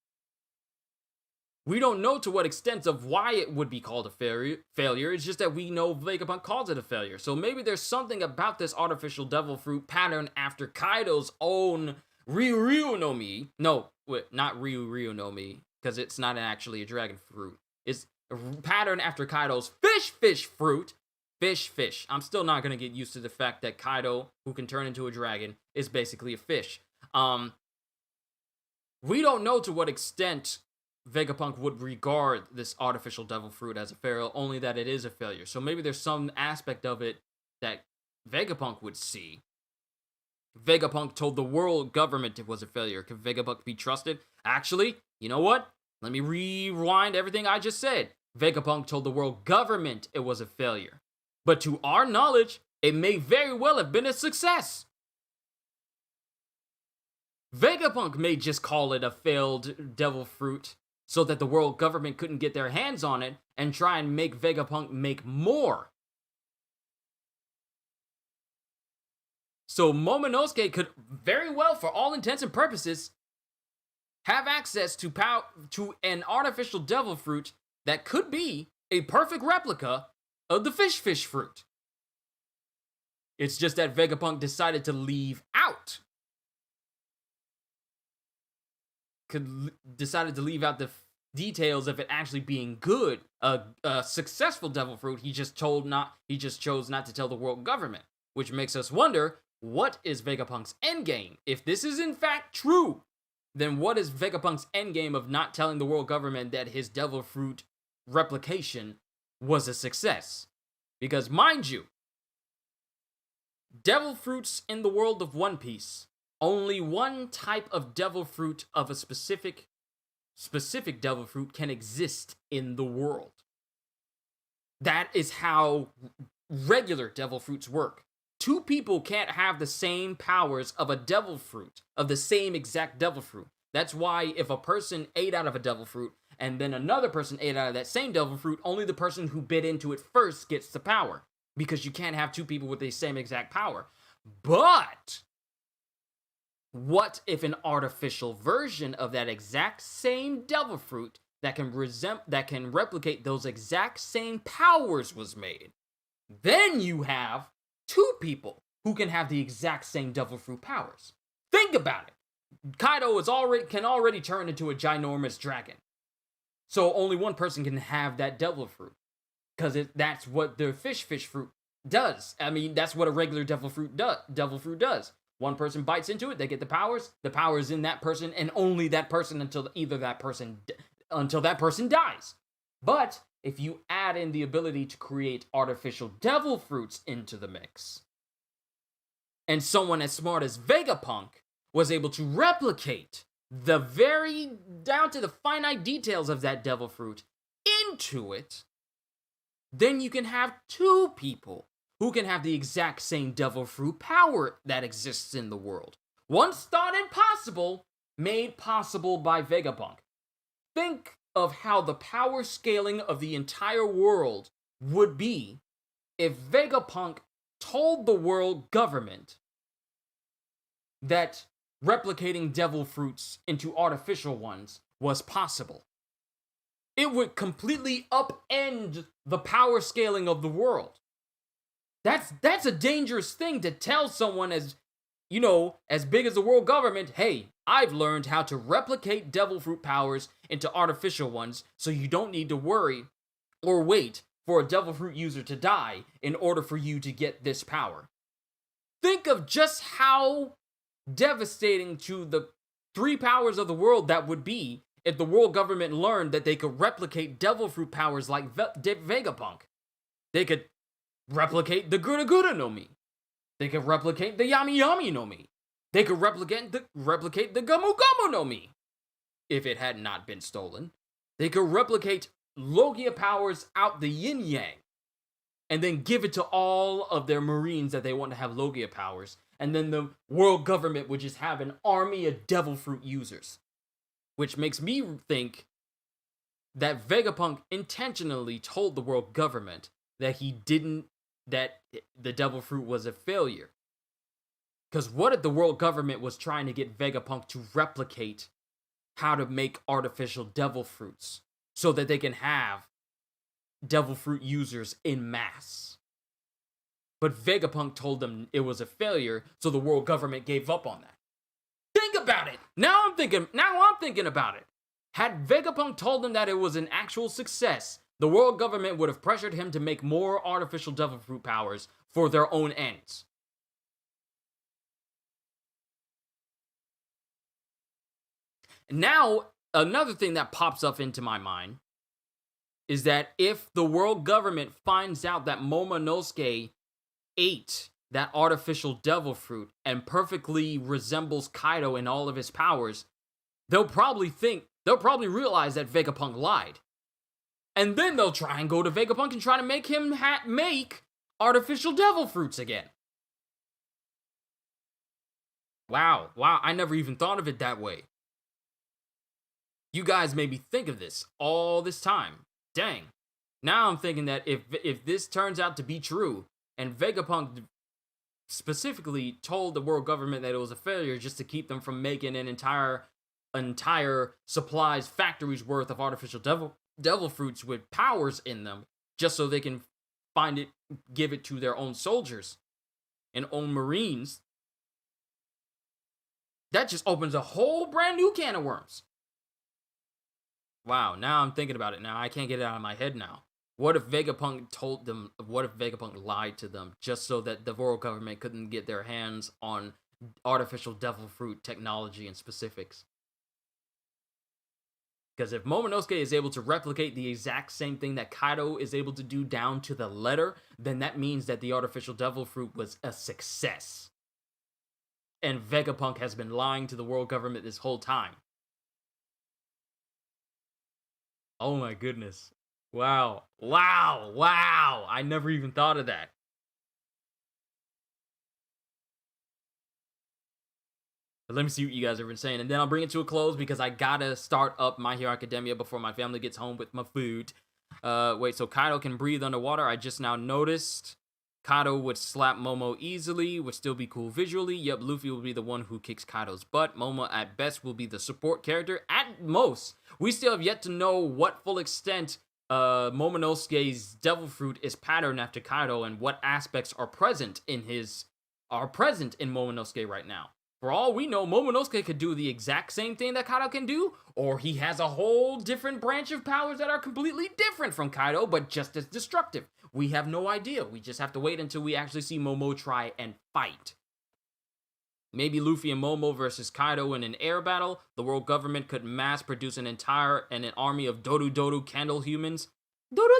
We don't know to what extent of why it would be called a failure. It's just that we know Vegapunk calls it a failure. So maybe there's something about this artificial devil fruit pattern after Kaido's own Ryu no Mi. No, wait, not Ryu no Mi, because it's not actually a dragon fruit. It's a pattern after Kaido's fish fruit. Fish. I'm still not going to get used to the fact that Kaido, who can turn into a dragon, is basically a fish. We don't know to what extent Vegapunk would regard this artificial devil fruit as a failure, only that it is a failure. So maybe there's some aspect of it that Vegapunk would see, Vegapunk told the world government it was a failure. Could Vegapunk be trusted? Actually, you know what? Let me rewind everything I just said. Vegapunk told the world government it was a failure. But to our knowledge, it may very well have been a success. Vegapunk may just call it a failed devil fruit so that the world government couldn't get their hands on it and try and make Vegapunk make more. So Momonosuke could very well, for all intents and purposes, have access to an artificial devil fruit that could be a perfect replica of the fish fruit. It's just that Vegapunk decided to leave out. Decided to leave out the details of it actually being good, a successful devil fruit. He just chose not to tell the world government, which makes us wonder, what is Vegapunk's endgame? If this is in fact true, then what is Vegapunk's endgame of not telling the world government that his devil fruit replication was a success? Because mind you, devil fruits in the world of One Piece, only one type of devil fruit of a specific devil fruit can exist in the world. That is how regular devil fruits work. Two people can't have the same powers of a devil fruit, of the same exact devil fruit. That's why if a person ate out of a devil fruit and then another person ate out of that same devil fruit, only the person who bit into it first gets the power. Because you can't have two people with the same exact power. But what if an artificial version of that exact same devil fruit that can replicate those exact same powers was made? Then you have two people who can have the exact same devil fruit powers. Think about it. Kaido can already turn into a ginormous dragon. So only one person can have that devil fruit. Because that's what the fish fruit does. I mean, that's what a regular devil fruit does. One person bites into it, they get the powers. The power is in that person, and only that person until that person dies. But if you add in the ability to create artificial devil fruits into the mix, and someone as smart as Vegapunk was able to replicate the very down to the finite details of that devil fruit into it, then you can have two people who can have the exact same devil fruit power that exists in the world. Once thought impossible, made possible by Vegapunk. Think of how the power scaling of the entire world would be if Vegapunk told the world government that replicating devil fruits into artificial ones was possible. It would completely upend the power scaling of the world. That's a dangerous thing to tell someone as big as the world government, hey, I've learned how to replicate devil fruit powers into artificial ones, so you don't need to worry or wait for a devil fruit user to die in order for you to get this power. Think of just how devastating to the three powers of the world that would be if the world government learned that they could replicate devil fruit powers like Vegapunk. They could replicate the Gura Gura no Mi. They could replicate the Yami Yami no Mi. They could replicate the Gomu Gomu no Mi. If it had not been stolen. They could replicate Logia powers out the yin yang. And then give it to all of their marines that they want to have Logia powers. And then the world government would just have an army of devil fruit users. Which makes me think that Vegapunk intentionally told the world government that that the devil fruit was a failure. Because what if the world government was trying to get Vegapunk to replicate how to make artificial devil fruits so that they can have devil fruit users in mass? But Vegapunk told them it was a failure, so the world government gave up on that. Think about it. Now I'm thinking about it. Had Vegapunk told them that it was an actual success, the world government would have pressured him to make more artificial devil fruit powers for their own ends. Now, another thing that pops up into my mind is that if the world government finds out that Momonosuke ate that artificial devil fruit and perfectly resembles Kaido in all of his powers, they'll probably realize that Vegapunk lied. And then they'll try and go to Vegapunk and try to make him make artificial devil fruits again. Wow, I never even thought of it that way. You guys made me think of this all this time. Dang. Now I'm thinking that if this turns out to be true, and Vegapunk specifically told the world government that it was a failure just to keep them from making an entire supplies factories worth of artificial devil fruits with powers in them, just so they can find it, give it to their own soldiers and own marines, that just opens a whole brand new can of worms. Wow, now I'm thinking about it now. I can't get it out of my head now. What if Vegapunk told them, what if Vegapunk lied to them just so that the world government couldn't get their hands on artificial devil fruit technology and specifics? Because if Momonosuke is able to replicate the exact same thing that Kaido is able to do down to the letter, then that means that the artificial devil fruit was a success. And Vegapunk has been lying to the world government this whole time. Oh my goodness. Wow. I never even thought of that. But let me see what you guys have been saying, and then I'll bring it to a close because I gotta start up My Hero Academia before my family gets home with my food. Wait, so Kaido can breathe underwater. I just now noticed. Kaido would slap Momo easily, would still be cool visually. Yep, Luffy will be the one who kicks Kaido's butt. Momo at best will be the support character. At most, we still have yet to know what full extent Momonosuke's devil fruit is patterned after Kaido and what aspects are present in Momonosuke right now. For all we know, Momonosuke could do the exact same thing that Kaido can do, or he has a whole different branch of powers that are completely different from Kaido, but just as destructive. We have no idea. We just have to wait until we actually see Momo try and fight. Maybe Luffy and Momo versus Kaido in an air battle. The world government could mass produce an army of Dodo candle humans. Dodo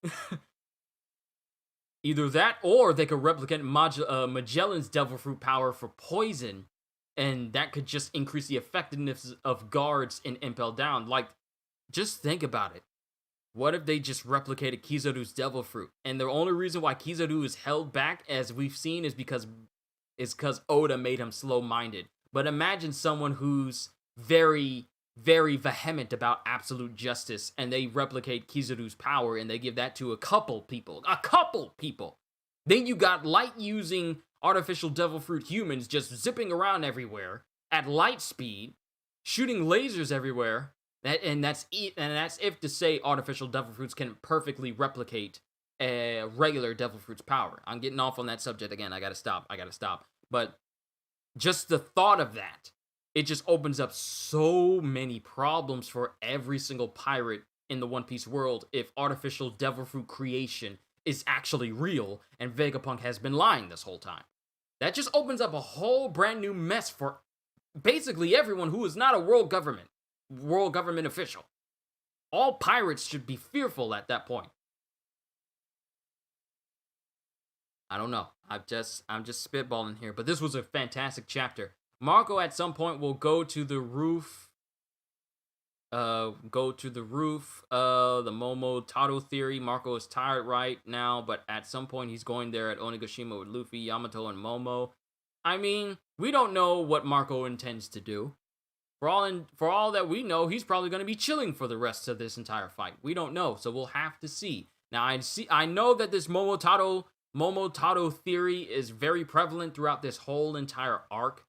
Board! Either that, or they could replicate Magellan's devil fruit power for poison, and that could just increase the effectiveness of guards in Impel Down. Like, just think about it. What if they just replicated Kizaru's devil fruit? And the only reason why Kizaru is held back, as we've seen, is because Oda made him slow-minded. But imagine someone who's very, very vehement about absolute justice, and they replicate Kizaru's power, and they give that to a couple people. Then you got light-using artificial devil fruit humans just zipping around everywhere at light speed, shooting lasers everywhere. That's if to say artificial devil fruits can perfectly replicate a regular devil fruit's power. I'm getting off on that subject again. I gotta stop. But just the thought of that, it just opens up so many problems for every single pirate in the One Piece world if artificial devil fruit creation is actually real and Vegapunk has been lying this whole time. That just opens up a whole brand new mess for basically everyone who is not a world government official. All pirates should be fearful at that point. I don't know. I'm just spitballing here, but this was a fantastic chapter. Marco at some point will go to the roof. The Momotato theory. Marco is tired right now, but at some point he's going there at Onigashima with Luffy, Yamato, and Momo. I mean, we don't know what Marco intends to do. For all that we know, he's probably going to be chilling for the rest of this entire fight. We don't know, so we'll have to see. Now, I know that this Momotato theory is very prevalent throughout this whole entire arc,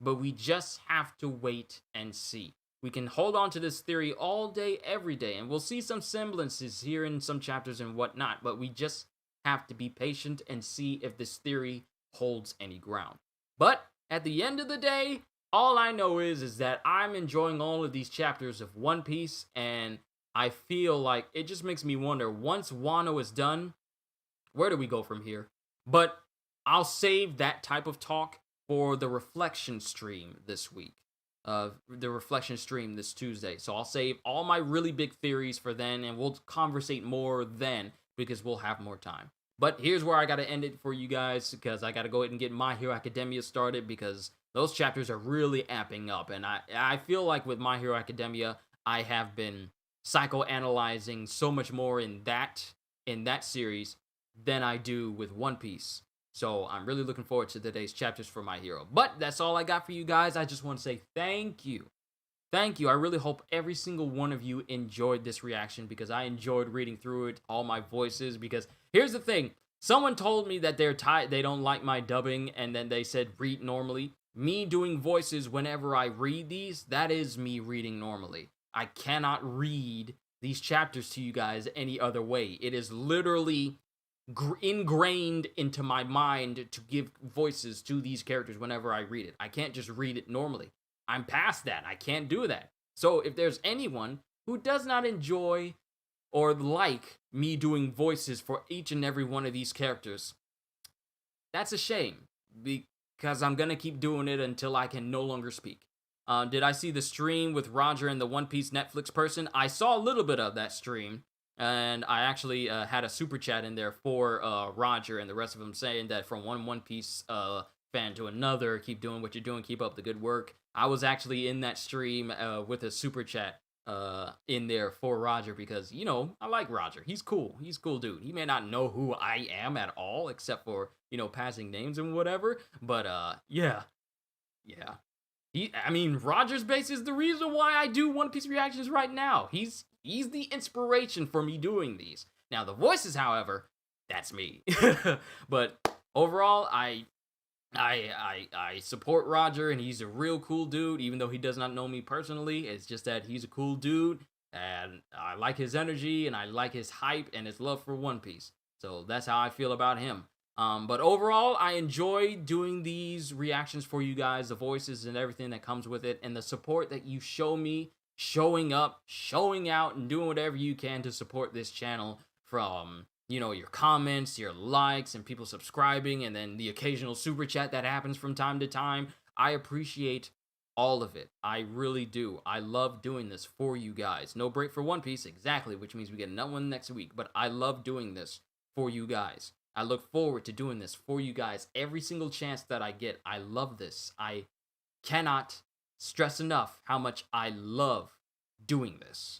but we just have to wait and see. We can hold on to this theory all day, every day, and we'll see some semblances here in some chapters and whatnot, but we just have to be patient and see if this theory holds any ground. But at the end of the day, all I know is that I'm enjoying all of these chapters of One Piece, and I feel like it just makes me wonder, once Wano is done, where do we go from here? But I'll save that type of talk for the reflection stream this week. The reflection stream this Tuesday. So I'll save all my really big theories for then, and we'll conversate more then because we'll have more time. But here's where I got to end it for you guys, because I got to go ahead and get My Hero Academia started, because those chapters are really amping up. And I feel like with My Hero Academia, I have been psychoanalyzing so much more in that series than I do with One Piece. So I'm really looking forward to today's chapters for My Hero. But that's all I got for you guys. I just want to say thank you. Thank you. I really hope every single one of you enjoyed this reaction, because I enjoyed reading through it, all my voices. Because here's the thing. Someone told me that they don't like my dubbing, and then they said read normally. Me doing voices whenever I read these, that is me reading normally. I cannot read these chapters to you guys any other way. It is literally ingrained into my mind to give voices to these characters whenever I read it. I can't just read it normally. I'm past that. I can't do that. So if there's anyone who does not enjoy or like me doing voices for each and every one of these characters, that's a shame, because I'm gonna keep doing it until I can no longer speak. Did I see the stream with Roger and the One Piece Netflix person? I saw a little bit of that stream, and I actually had a super chat in there for Roger and the rest of them, saying that from one Piece fan to another, keep doing what you're doing, keep up the good work. I was actually in that stream with a super chat in there for Roger, because, you know, I like Roger. He's cool. He's a cool dude. He may not know who I am at all, except for, you know, passing names and whatever, but yeah. Roger's base is the reason why I do One Piece reactions right now. He's the inspiration for me doing these. Now, the voices, however, that's me. But overall, I support Roger, and he's a real cool dude, even though he does not know me personally. It's just that he's a cool dude, and I like his energy, and I like his hype, and his love for One Piece. So that's how I feel about him. But overall, I enjoy doing these reactions for you guys, the voices and everything that comes with it, and the support that you show me, showing up, showing out, and doing whatever you can to support this channel, from, you know, your comments, your likes, and people subscribing, and then the occasional super chat that happens from time to time. I appreciate all of it. I really do. I love doing this for you guys. No break for One Piece, exactly, which means we get another one next week, but I love doing this for you guys. I look forward to doing this for you guys every single chance that I get. I love this. I cannot stress enough how much I love doing this.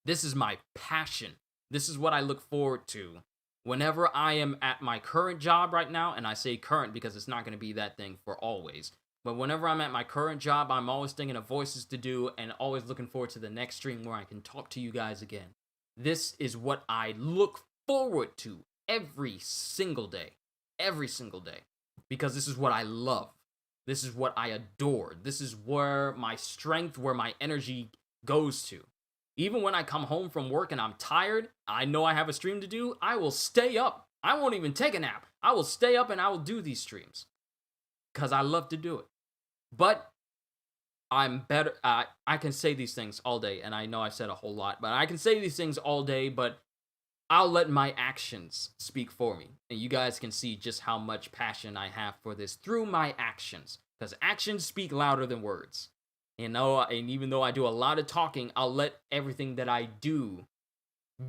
This is my passion. This is what I look forward to whenever I am at my current job right now. And I say current because it's not going to be that thing for always. But whenever I'm at my current job, I'm always thinking of voices to do, and always looking forward to the next stream where I can talk to you guys again. This is what I look forward to every single day, because this is what I love. This is what I adore. This is where my strength, where my energy goes to. Even when I come home from work and I'm tired, I know I have a stream to do, I will stay up. I won't even take a nap. I will stay up and I will do these streams, because I love to do it. But I'm better. I can say these things all day, and I know I've said a whole lot, but I can say these things all day, but I'll let my actions speak for me. And you guys can see just how much passion I have for this through my actions, because actions speak louder than words. You know, and even though I do a lot of talking, I'll let everything that I do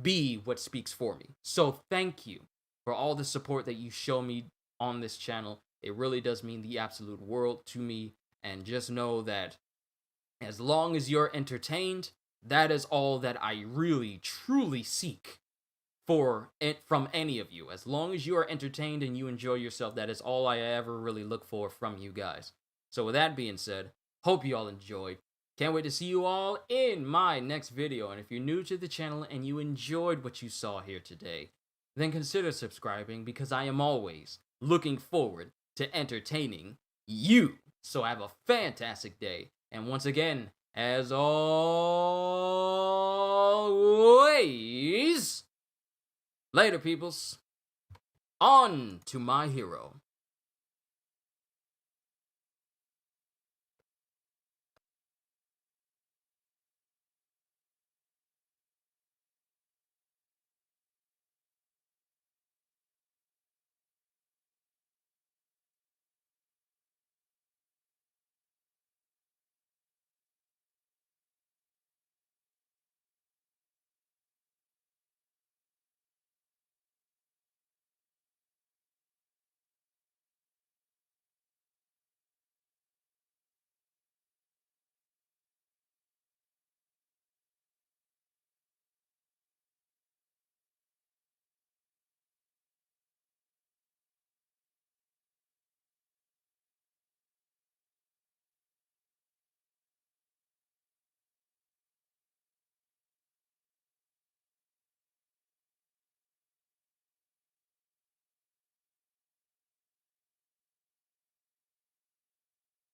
be what speaks for me. So thank you for all the support that you show me on this channel. It really does mean the absolute world to me. And just know that as long as you're entertained, that is all that I really, truly seek for it from any of you. As long as you are entertained and you enjoy yourself, that is all I ever really look for from you guys. So with that being said, hope you all enjoyed. Can't wait to see you all in my next video. And if you're new to the channel and you enjoyed what you saw here today, then consider subscribing, because I am always looking forward to entertaining you. So have a fantastic day. And once again, as always, later, peoples. On to My Hero.